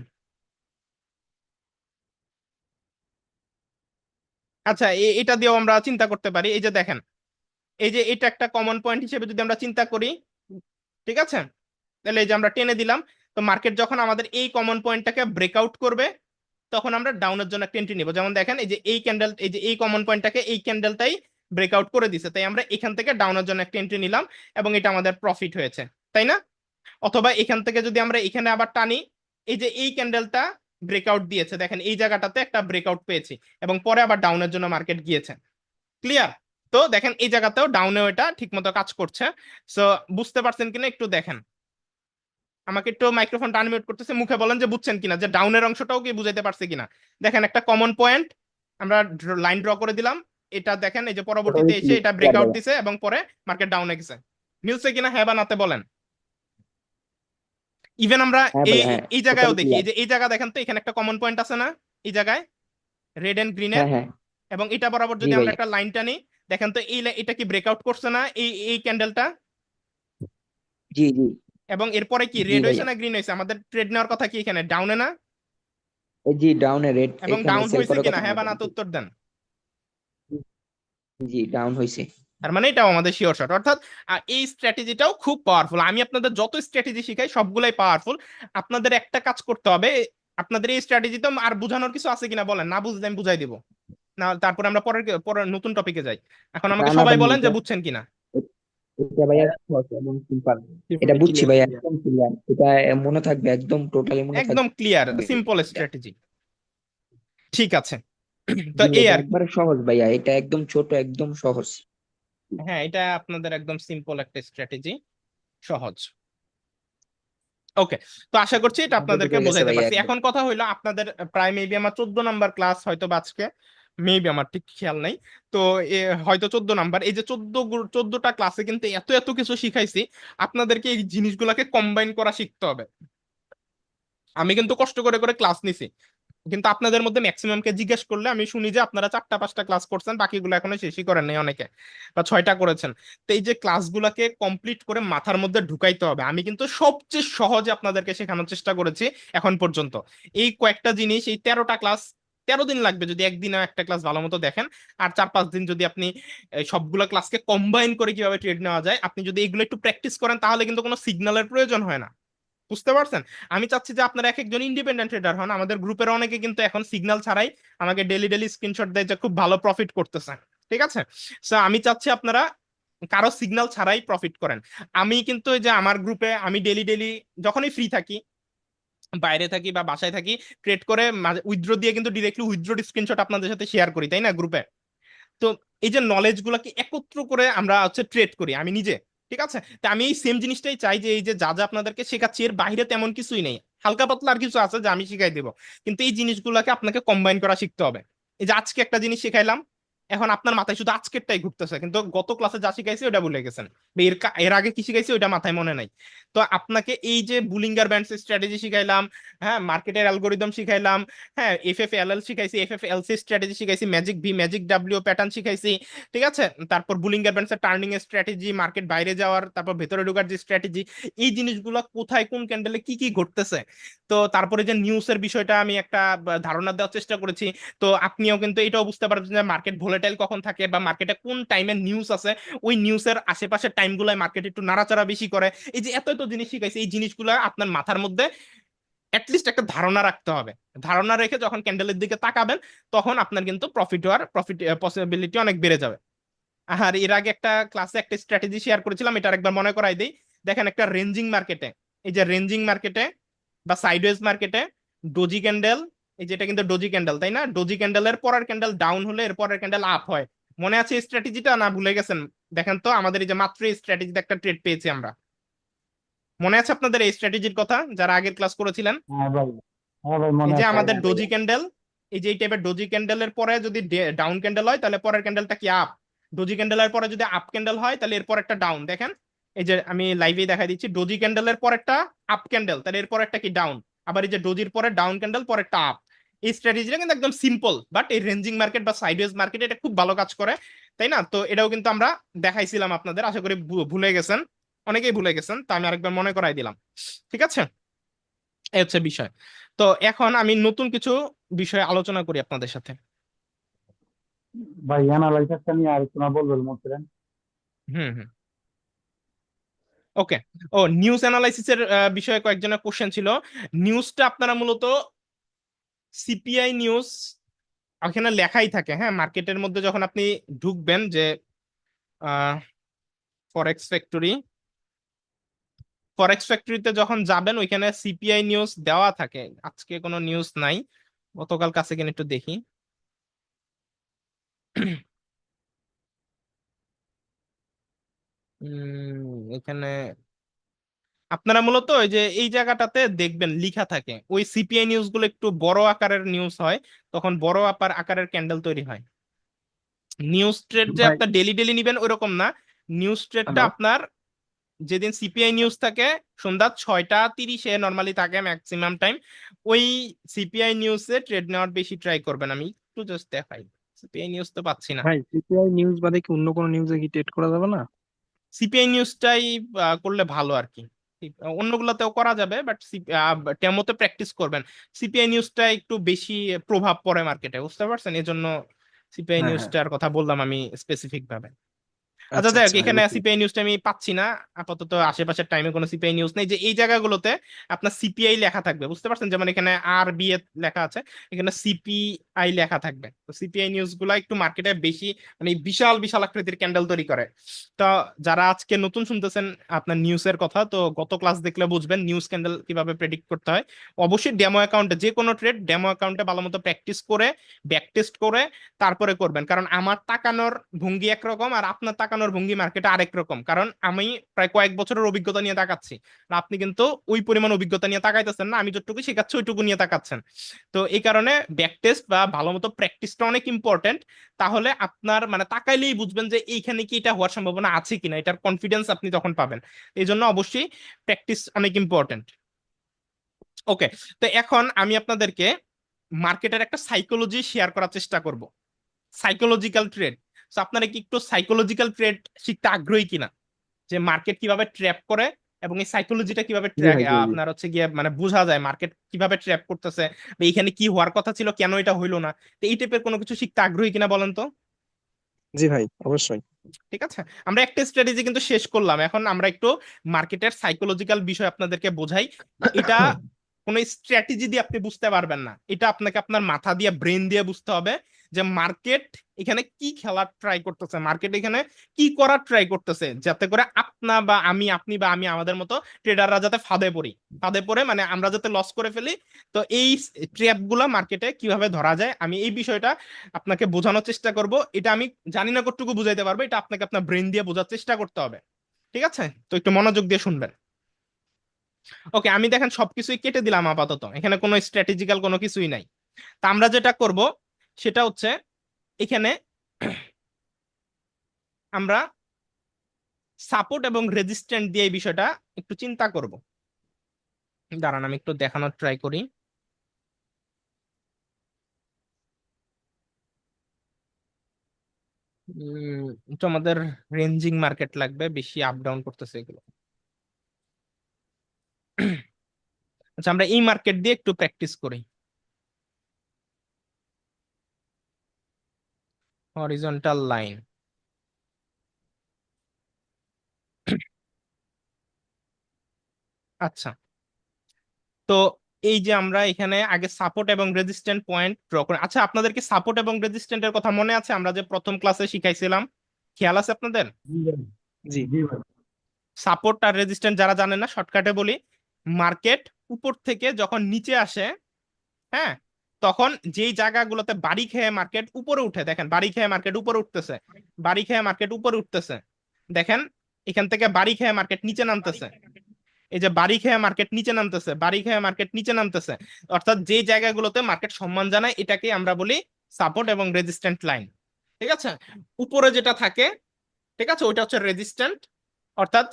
আচ্ছা, এটা দিয়েও আমরা চিন্তা করতে পারি। এই যে দেখেন, এই যে এটা একটা কমন পয়েন্ট হিসেবে যদি আমরা চিন্তা করি, ঠিক আছে, তাহলে এই যে আমরা টেনে দিলাম। তো মার্কেট যখন আমাদের এই কমন পয়েন্টটাকে ব্রেকআউট করবে, তখন আমরা ডাউনের জন্য একটা এন্ট্রি নিব। যেমন দেখেন এই যে এই ক্যান্ডেল, এই যে এই কমন পয়েন্টটাকে এই ক্যান্ডেলটাই ব্রেকআউট করে দিছে, তাই আমরা এখান থেকে ডাউনের জন্য একটা এন্ট্রি নিলাম এবং এটা আমাদের প্রফিট হয়েছে, তাই না? অথবা এখান থেকে যদি আমরা এখানে আবার টানি, এই যে এই ক্যান্ডেলটা ব্রেকআউট দিয়েছে, দেখেন এই জায়গাটাতে একটা ব্রেকআউট পেয়েছি এবং পরে আবার ডাউনের জন্য মার্কেট গিয়েছে। ক্লিয়ার? তো দেখেন এই জায়গাতেও ডাউনেও এটা ঠিকমতো কাজ করছে। সো বুঝতে পারছেন কিনা একটু দেখেন, আমাকে একটু মাইক্রোফোনটা আনমিউট করতেছে, মুখে বলেন যে বুঝছেন কিনা, যে ডাউনের অংশটাও কি বুঝাইতে পারছে কিনা। দেখেন একটা কমন পয়েন্ট আমরা লাইন ড্র করে দিলাম, এটা দেখেন এই যে পরবর্তীতে টোটালি এসে এটা ক্লিয়ার ব্রেকআউট ভাইয়া। দিছে এবং পরে মার্কেট ডাউনে গেছে। মিলছে কিনা হ্যাঁ বা নাতে বলেন। ইভেন আমরা হ্যাঁ এই ভাইয়া, হ্যাঁ এই টোটালি জায়গায়ও দেখি, ক্লিয়ার। এই যে এই জায়গা দেখেন তো এখানে একটা কমন পয়েন্ট আছে না এই জায়গায়, রেড এন্ড গ্রিনের, হ্যাঁ হ্যাঁ। এবং এটা বরাবর জি যদি আমরা ভাইয়া। একটা লাইন টানি, দেখেন তো এটা কি ব্রেকআউট করছে না এই এই ক্যান্ডেলটা, জি জি। এবং এরপরে কি জি রেড হয়েছে ভাইয়া। না গ্রিন হয়েছে, আমাদের ট্রেড নেওয়ার কথা কি এখানে ডাউনে না, জি ডাউনে রেড এবং এখানে ডাউন সেল হয়েছে করার কিনা কথা হ্যাঁ বা আমাদের। না তো উত্তর দেন। জি ডাউন হয়েছে। তার মানে এটাও আমাদের শিওর শট, অর্থাৎ এই স্ট্র্যাটেজিটাও খুব পাওয়ারফুল। আমি আপনাদের যত স্ট্র্যাটেজি শিখাই সবগুলাই পাওয়ারফুল। আপনাদের একটা কাজ করতে হবে, আপনাদের এই স্ট্র্যাটেজি তো আর বোঝানোর কিছু আছে কিনা বলেন, না বুঝলে আমি বুঝাই দিব, না তারপরে আমরা পরের পরের নতুন টপিকে যাই। এখন না আমাকে না সবাই ভাই, বলেন যে এটা বুঝছেন কিনা। এটা ভাইয়া সহজ এবং সিম্পল। এটা বুঝছি ভাইয়া, একদম ক্লিয়ার। এটা মনে থাকবে, একদম টোটালি মনে একদম থাকবে। ক্লিয়ার, সিম্পল এটা স্ট্র্যাটেজি। ঠিক আছে। তো জি, এই এটা আর কি। একবারে সহজ ভাইয়া, এটা একদম ছোট, একদম সহজ। হ্যাঁ, এটা আপনাদের একদম সিম্পল একটা স্ট্র্যাটেজি, সহজ। ওকে, তো আশা করছি এটা কমপ্লিট আপনাদেরকে হয়ে গেছে বোঝাইতে ভাইয়া পারছি। একদম। এখন কথা হইলো আপনাদের প্রায় মেবি আমার 14 নাম্বার ক্লাস হয়তো বা আজকে, মেবি আমার ঠিক খেয়াল নাই। তো হয়তো 14 নাম্বার, এই যে 14টা ক্লাসে কিন্তু এত এত কিছু শিখাইছি, আপনাদেরকে এই জিনিসগুলোকে কম্বাইন করা শিখতে হবে। আমি কিন্তু কষ্ট করে করে ক্লাস নিছি, কিন্তু আপনাদের মধ্যে ম্যাক্সিমামকে জিজ্ঞেস করলে আমি শুনি যে আপনারা 4টা 5টা ক্লাস করছেন, বাকিগুলো এখনো শেষই করেন নাই অনেকে, বা 6টা করেছেন। তো এই যে ক্লাসগুলোকে কমপ্লিট করে মাথার মধ্যে ঢুকাইতে হবে। আমি কিন্তু সবচেয়ে সহজে আপনাদেরকে শেখানোর চেষ্টা করেছি এখন পর্যন্ত। এই কয়েকটা জিনিস, এই 13টা ক্লাস, 13 দিন লাগবে যদি একদিনে একটা ক্লাস ভালো মতো দেখেন, আর 4-5 দিন যদি আপনি এই সবগুলো ক্লাসকে কম্বাইন করে কিভাবে ট্রেড নেওয়া যায় আপনি যদি এগুলো একটু প্র্যাকটিস করেন, তাহলে কিন্তু কোনো সিগন্যালের প্রয়োজন হয় না। বুঝতে পারছেন? আমি চাচ্ছি যে আপনারা এক একজন ইন্ডিপেন্ডেন্ট ট্রেডার হন। আমাদের গ্রুপের অনেকে কিন্তু এখন সিগন্যাল ছাড়াই আমাকে ডেলি ডেলি স্ক্রিনশট দেয় যে খুব ভালো প্রফিট করতেছে। ঠিক আছে, সো আমি চাচ্ছি আপনারা কারো সিগন্যাল ছাড়াই প্রফিট করেন। আমি কিন্তু ওই যে আমার গ্রুপে আমি ডেলি ডেলি যখনই ফ্রি থাকি, বাইরে থাকি বা বাসায় থাকি, ট্রেড করে উইথড্র দিয়ে কিন্তু ডিরেক্টলি উইথড্র স্ক্রিনশট আপনাদের সাথে শেয়ার করি, তাই না, গ্রুপে। তো এই যে নলেজ গুলাকে একত্র করে আমরা হচ্ছে ট্রেড করি আমি নিজে। ঠিক আছে, তা আমি এই সেম জিনিসটাই চাই যে এই যে যা যা আপনাদেরকে শেখাচ্ছি এর বাইরে তেমন কিছুই নেই, হালকা পাতলা আর কিছু আছে যা আমি শিখাই দেবো, কিন্তু এই জিনিসগুলোকে আপনাকে কম্বাইন করা শিখতে হবে। এই যে আজকে একটা জিনিস শিখাইলাম, এখন আপনার মাথায় শুধু আজকেরটাই ঘুরতেছে, কিন্তু গত ক্লাসে যা শিখাইছি ওটা ভুলে গেছেন, বা এর আগে কি শিখাইছি ওইটা মাথায় মনে নাই। তো আপনাকে এই যে বুলিঙ্গার ব্যান্ডস স্ট্র্যাটেজি শিখাইলাম, হ্যাঁ মার্কেটের অ্যালগোরিদম শিখাইলাম, হ্যাঁ এফএফএলএল শিখাইছি, এফএফএলসি স্ট্র্যাটেজি শিখাইছি, magic V magic W pattern শিখাইছি। ঠিক আছে, তারপর বুলিঙ্গার ব্যান্ডসের টার্নিং এর স্ট্র্যাটেজি, মার্কেট বাইরে যাওয়ার, তারপর ভেতরে ঢোকার যে স্ট্র্যাটেজি, এই জিনিসগুলো কোথায় কোন ক্যান্ডেলে কি কি ঘটতেছে। তো তারপরে যে নিউজের বিষয়টা আমি একটা ধারণা দেওয়ার চেষ্টা করেছি। তো আপনিও কিন্তু এটাও বুঝতে পারবেন যে মার্কেট ভোলেটাইল কখন থাকে, বা মার্কেটে কোন টাইমে নিউজ আছে, ওই নিউজের আশেপাশের টাইমগুলোয় মার্কেট একটু নাড়াচাড়া বেশি করে। এই যে এত এত জিনিস শিখাইছি, এই জিনিসগুলো আপনার মাথার মধ্যে অ্যাটলিস্ট একটা ধারণা রাখতে হবে। ধারণা রেখে যখন ক্যান্ডেলের দিকে তাকাবেন, তখন আপনার কিন্তু প্রফিট পসিবিলিটি অনেক বেড়ে যাবে। আর এর আগে একটা ক্লাসে একটা স্ট্র্যাটেজি শেয়ার করেছিলাম, এটা একবার মনে করাই দিই। দেখেন একটা রেঞ্জিং মার্কেটে, এই যে রেঞ্জিং মার্কেটে বা সাইডওয়েজ মার্কেটে ডোজি ক্যান্ডেল, এই যেটা কিন্তু ডোজি ক্যান্ডেল, তাই না, ডোজি ক্যান্ডেলের পরের ক্যান্ডেল ডাউন হলে এর পরের ক্যান্ডেল আপ হয়। মনে আছে এই স্ট্র্যাটেজিটা, না ভুলে গেছেন? দেখেন তো আমাদের এই যে মাত্র এই স্ট্র্যাটেজিতে একটা ট্রেড পেয়েছি আমরা, মনে আছে আপনাদের এই স্ট্র্যাটেজির কথা যারা আগের ক্লাস করেছিলেন? হ্যাঁ ভাই, হ্যাঁ ভাই এই মনে যে আছে। আমাদের হ্যাঁ ডোজি ভাইয়া। ক্যান্ডেল, এই যে এই টাইপের ডোজি ক্যান্ডেলের পরে যদি ডাউন ক্যান্ডেল হয় তাহলে পরের ক্যান্ডেলটা কি আপ, ডোজি ক্যান্ডেলের পরে যদি আপ ক্যান্ডেল হয় তাহলে এরপর একটা ডাউন। দেখেন এই যে আমি লাইভে দেখা দিচ্ছি, ডোজি ক্যান্ডেলের পর একটা আপ ক্যান্ডেল, তাহলে এরপর একটা কি ডাউন, আবার এই যে ডোজির পরে ডাউন ক্যান্ডেল পরে একটা আপ। এই স্ট্র্যাটেজিটা কিন্তু একদম সিম্পল, বাট এই রেঞ্জিং মার্কেট বা সাইডওয়েজ মার্কেটে এটা খুব ভালো কাজ করে, তাই না? তো এটাও কিন্তু আমরা দেখাইছিলাম আপনাদের, আশা করি ভুলে গেছেন, অনেকেই ভুলে গেছেন, তা আমি আরেকবার মনে করাই দিলাম। ঠিক আছে, এই হচ্ছে বিষয়। তো এখন আমি নতুন কিছু বিষয়ে আলোচনা করি আপনাদের সাথে। ভাই অ্যানালাইসিসটা নিয়ে আলোচনা বলবেন বলছিলেন। হুম হুম। ওকে, ও নিউজ অ্যানালাইসিসের বিষয়ে কয়েকজনের কোশ্চেন ছিল। নিউজটা আপনারা মূলত সিপিআই নিউজ এখানে লেখাই থাকে, হ্যাঁ মার্কেটের মধ্যে যখন আপনি ঢুকবেন যে ফরেক্স ফ্যাক্টরি। ফরেক্স ফ্যাক্টরিতে যখন যাবেন ওইখানে সিপিআই নিউজ দেওয়া থাকে, আজকে কোনো নিউজ নাই, গতকাল কাছে কিনে একটু দেখি। এখানে আপনারা মূলত ওই যে এই জায়গাটাতে দেখবেন লিখা থাকে, ওই সিপিআই নিউজ গুলো একটু বড় আকারের নিউজ হয়, তখন বড় আকারের ক্যান্ডেল তৈরি হয়। নিউজ ট্রেড যে ভাই, আপনার ডেলি ডেলি নিবেন ওরকম না, নিউজ ট্রেডটা হ্যালো। আপনার যেদিন সিপিআই নিউজ থাকে সন্ধ্যা 6:30 নর্মালি থাকে ম্যাক্সিমাম টাইম, ওই সিপিআই নিউজে ট্রেড নেওয়ার বেশি ট্রাই করবেন। আমি একটু জাস্ট দেখাই, সিপিআই নিউজ তো পাচ্ছি না। ভাই, সিপিআই নিউজ বাদে কি অন্য কোনো নিউজে কি ট্রেড করা যাবে না? সিপিআই নিউজটাই করলে ভালো আর কি। অন্যগুলোতেও করা যাবে, বাট টেমোতে প্র্যাকটিস করবেন। সিপিআই নিউজটা একটু বেশি প্রভাব পড়ে মার্কেটে, বুঝতে পারছেন, এজন্য সিপিআই হ্যাঁ, হ্যাঁ। নিউজটার কথা বললাম আমি স্পেসিফিক ভাবে। আচ্ছা আচ্ছা, যাই হোক, আচ্ছা, এখানে এবার ঠিক। সিপিআই নিউজটা আমি পাচ্ছি না আপাতত, আশেপাশের টাইমে কোনো সিপিআই নিউজ নেই। যে এই জায়গাগুলোতে আপনার সিপিআই লেখা থাকবে, বুঝতে পারছেন, যেমন এখানে আর বি এ লেখা আছে, এখানে সিপিআই লেখা থাকবে। তো সিপিআই নিউজ গুলা একটু মার্কেটে বেশি, মানে বিশাল বিশাল আকৃতির ক্যান্ডেল তৈরি করে। তো যারা আজকে নতুন শুনতেছেন আপনার নিউজের কথা, তো গত ক্লাস দেখলে বুঝবেন নিউজ ক্যান্ডেল কিভাবে প্রেডিক্ট করতে হয়। অবশ্যই ডেমো অ্যাকাউন্টে, যে কোনো ট্রেড ডেমো অ্যাকাউন্টে ভালো মতো প্র্যাকটিস করে ব্যাক টেস্ট করে তারপরে করবেন, কারণ আমার তাকানোর ভঙ্গি একরকম আর আপনার তাকানোর ভঙ্গি মার্কেটে আরেক রকম। কারণ আমি প্রায় কয়েক বছরের অভিজ্ঞতা নিয়ে তাকাচ্ছি, আর আপনি কিন্তু ওই পরিমাণ অভিজ্ঞতা নিয়ে তাকাইতেছেন না, আমি যতটুকু শেখাচ্ছি ওইটুকু নিয়ে তাকাচ্ছেন। তো এই কারণে ব্যাক টেস্ট বা ভালো মতো প্র্যাকটিসটা অনেক ইম্পর্টেন্ট। তাহলে আপনার মানে তাকাইলেই বুঝবেন যে এইখানে কি এটা হওয়ার সম্ভাবনা আছে কিনা, এটার কনফিডেন্স আপনি তখন পাবেন। এই জন্য অবশ্যই প্র্যাকটিস অনেক ইম্পর্টেন্ট। ওকে, তো এখন আমি আপনাদেরকে মার্কেটের একটা সাইকোলজি শেয়ার করার চেষ্টা করব, সাইকোলজিক্যাল ট্রেড। তো আপনারা কি একটু সাইকোলজিক্যাল ট্রেড শিখতে আগ্রহী কিনা, যে মার্কেট কিভাবে ট্র্যাপ করে এবং এই সাইকোলজিটা কিভাবে জি ভাই, জি, জি। আপনার হচ্ছে গিয়ে মানে বোঝা যায় মার্কেট কিভাবে ট্র্যাপ করতেছে, বা এখানে কি হওয়ার কথা ছিল কেন এটা হইলো না। তো এই টাইপের কোনো কিছু শিখতে আগ্রহী কিনা বলেন তো। জি ভাই, অবশ্যই। ঠিক আছে, আমরা একটা স্ট্র্যাটেজি কিন্তু শেষ করলাম, এখন আমরা একটু মার্কেটের সাইকোলজিক্যাল বিষয় আপনাদেরকে বোঝাই। এটা কোনো স্ট্র্যাটেজি দিয়ে আপনি বুঝতে পারবেন না, এটা আপনাকে আপনার মাথা দিয়ে ব্রেন দিয়ে বুঝতে হবে, যে মার্কেট এখানে কি খেলার ট্রাই করতেছে, মার্কেট এখানে কি করার ট্রাই করতেছে, যাতে করে আপনা বা আমি, আপনি বা আমি, আমাদের মতো ট্রেডাররা যাতে ফাঁদে পড়ি, ফাঁদে পড়ে মানে আমরা যাতে লস করে ফেলি। তো এই ট্র্যাপ গুলা মার্কেটে কিভাবে ধরা যায়, আমি এই বিষয়টা আপনাকে বোঝানোর চেষ্টা করব। এটা আমি জানি না কতটুকু বুঝাইতে পারবো, এটা আপনাকে আপনার ব্রেন দিয়ে বোঝার চেষ্টা করতে হবে। ঠিক আছে, তো একটু মনোযোগ দিয়ে শুনবেন। ওকে, আমি দেখেন সবকিছুই কেটে দিলাম আপাতত, এখানে কোনো স্ট্র্যাটেজিক্যাল কোনো কিছুই নাই। তা আমরা যেটা করব সেটা হচ্ছে এখানে আমরা সাপোর্ট এবং রেজিস্ট্যান্ট দিয়ে এই বিষয়টা একটু চিন্তা করব। দাঁড়ান আমি একটু দেখানোর ট্রাই করি। একটু আমাদের রেঞ্জিং মার্কেট লাগবে, বেশি আপ ডাউন করতেছে এগুলো। আচ্ছা, আমরা এই মার্কেট দিয়ে একটু প্র্যাকটিস করি। হরিজন্টাল লাইন, আচ্ছা। তো এই যে আমরা এখানে আগে সাপোর্ট এবং রেজিস্ট্যান্ট পয়েন্ট ড্র করি। আচ্ছা, আপনাদেরকে সাপোর্ট এবং রেজিস্ট্যান্টের কথা মনে আছে, আমরা যে প্রথম ক্লাসে শিখাইছিলাম, খেয়াল আছে আপনাদের? জি ভাই। জি। জি ভাই। সাপোর্ট আর রেজিস্ট্যান্ট যারা জানেন না, শর্টকাটে বলি, মার্কেট উপর থেকে যখন নিচে আসে, হ্যাঁ, তখন যেই জায়গাগুলোতে বাড়ি খেয়ে মার্কেট উপরে উঠে, দেখেন বাড়ি খেয়ে মার্কেট উপরে উঠতেছে, বাড়ি খেয়ে মার্কেট উপরে উঠতেছে, দেখেন এখান থেকে বাড়ি খেয়ে মার্কেট নিচে নামতেছে, এই যে বাড়ি খেয়ে মার্কেট নিচে নামতেছে, বাড়ি খেয়ে মার্কেট নিচে নামতেছে, অর্থাৎ যে জায়গাগুলোতে মার্কেট সম্মান জানায় এটাকে আমরা বলি সাপোর্ট এবং রেজিস্ট্যান্ট লাইন। ঠিক আছে, উপরে যেটা থাকে, ঠিক আছে, ওইটা হচ্ছে রেজিস্ট্যান্ট, অর্থাৎ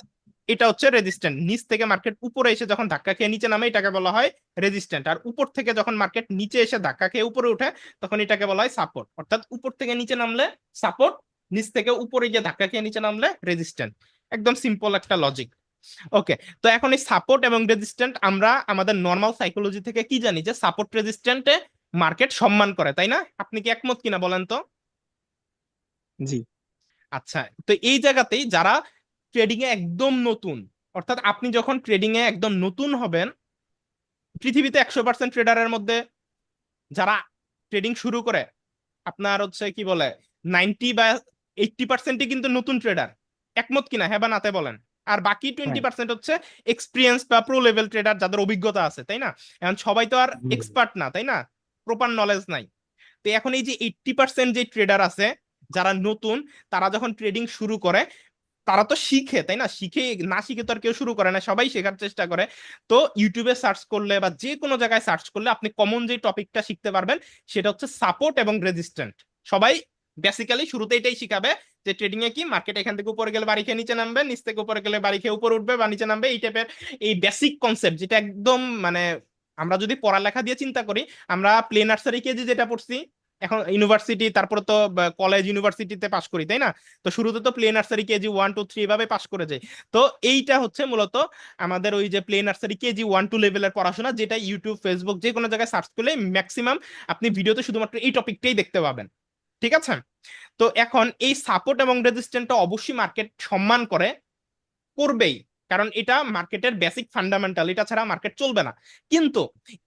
এটা হচ্ছে রেজিস্ট্যান্ট। নিচ থেকে মার্কেট উপরে এসে যখন ধাক্কা খেয়ে নিচে নামে এটাকে বলা হয় রেজিস্ট্যান্ট, আর উপর থেকে যখন মার্কেট নিচে এসে ধাক্কা খেয়ে উপরে উঠে তখন এটাকে বলা হয় সাপোর্ট। অর্থাৎ উপর থেকে নিচে নামলে সাপোর্ট, নিচ থেকে উপরে গিয়ে ধাক্কা খেয়ে নিচে নামলে রেজিস্ট্যান্ট। একদম সিম্পল একটা লজিক। ওকে, তো এখন এই সাপোর্ট এবং রেজিস্ট্যান্ট আমরা আমাদের নর্মাল সাইকোলজি থেকে কি জানি, যে সাপোর্ট রেজিস্ট্যান্টে মার্কেট সম্মান করে, তাই না? আপনি কি একমত কিনা বলেন তো। জি। আচ্ছা, তো এই জায়গাতেই যারা ট্রেডিং এ একদম নতুন, অর্থাৎ আপনি যখন ট্রেডিং এ একদম নতুন হবেন, পৃথিবীতে 100% ট্রেডারের মধ্যে যারা ট্রেডিং শুরু করে, আপনার হচ্ছে কি বলে 90 বা 80% কিন্তু নতুন ট্রেডার, একমত কিনা, হ্যাঁ বা নাতে বলেন। আর বাকি হ্যাঁ 20% হচ্ছে এক্সপিরিয়েন্স বা প্রো লেভেল ট্রেডার যাদের অভিজ্ঞতা আছে, তাই না? এখন সবাই তো আর জি ভাই। এক্সপার্ট না, তাই না? প্রপার নলেজ নাই। তো এখন এই যে 80% যে ট্রেডার আছে যারা নতুন, তারা যখন ট্রেডিং শুরু করে তারা তো শিখে, তাই না? শিখে, না শিখে তো আর কেউ শুরু করে না, সবাই শেখার চেষ্টা করে। তো ইউটিউবে সার্চ করলে বা যে কোনো জায়গায় সার্চ করলে আপনি কমন যে টপিকটা শিখতে পারবেন সেটা হচ্ছে সাপোর্ট এবং রেজিস্ট্যান্ট। সবাই বেসিক্যালি শুরুতে এটাই শিখাবে যে ট্রেডিং এ কি, মার্কেট এখান থেকে উপরে গেলে বাড়ি খেয়ে নিচে নামবে, নিচ থেকে উপরে গেলে বাড়ি খেয়ে উপরে উঠবে বা নিচে নামবে, এই টাইপের এই বেসিক কনসেপ্ট যেটা একদম মানে আমরা যদি পড়ালেখা দিয়ে চিন্তা করি, আমরা প্লে নার্সারি কেজি যেটা পড়ছি, এখন ইউনিভার্সিটি, তারপরে তো কলেজ ইউনিভার্সিটিতে পাশ করি, তাই না? তো শুরুতে তো প্লে নার্সারি কেজি 1 2 3 এভাবে পাশ করে যাই। তো এইটা হচ্ছে মূলত আমাদের ওই যে প্লে নার্সারি কেজি 1 2 লেভেলের পড়াশোনা, যেটা ইউটিউব ফেসবুক যে কোনো জায়গায় সার্চ করলে ম্যাক্সিমাম আপনি ভিডিওতে শুধুমাত্র এই টপিকটাই দেখতে পাবেন। ঠিক আছে? তো এখন এই সাপোর্ট এবং রেজিস্ট্যান্টটা অবশ্যই মার্কেট সম্মান করে, করবেই, কারণ এটা মার্কেটের বেসিক ফান্ডামেন্টাল, এটা ছাড়া মার্কেট চলবে না। কিন্তু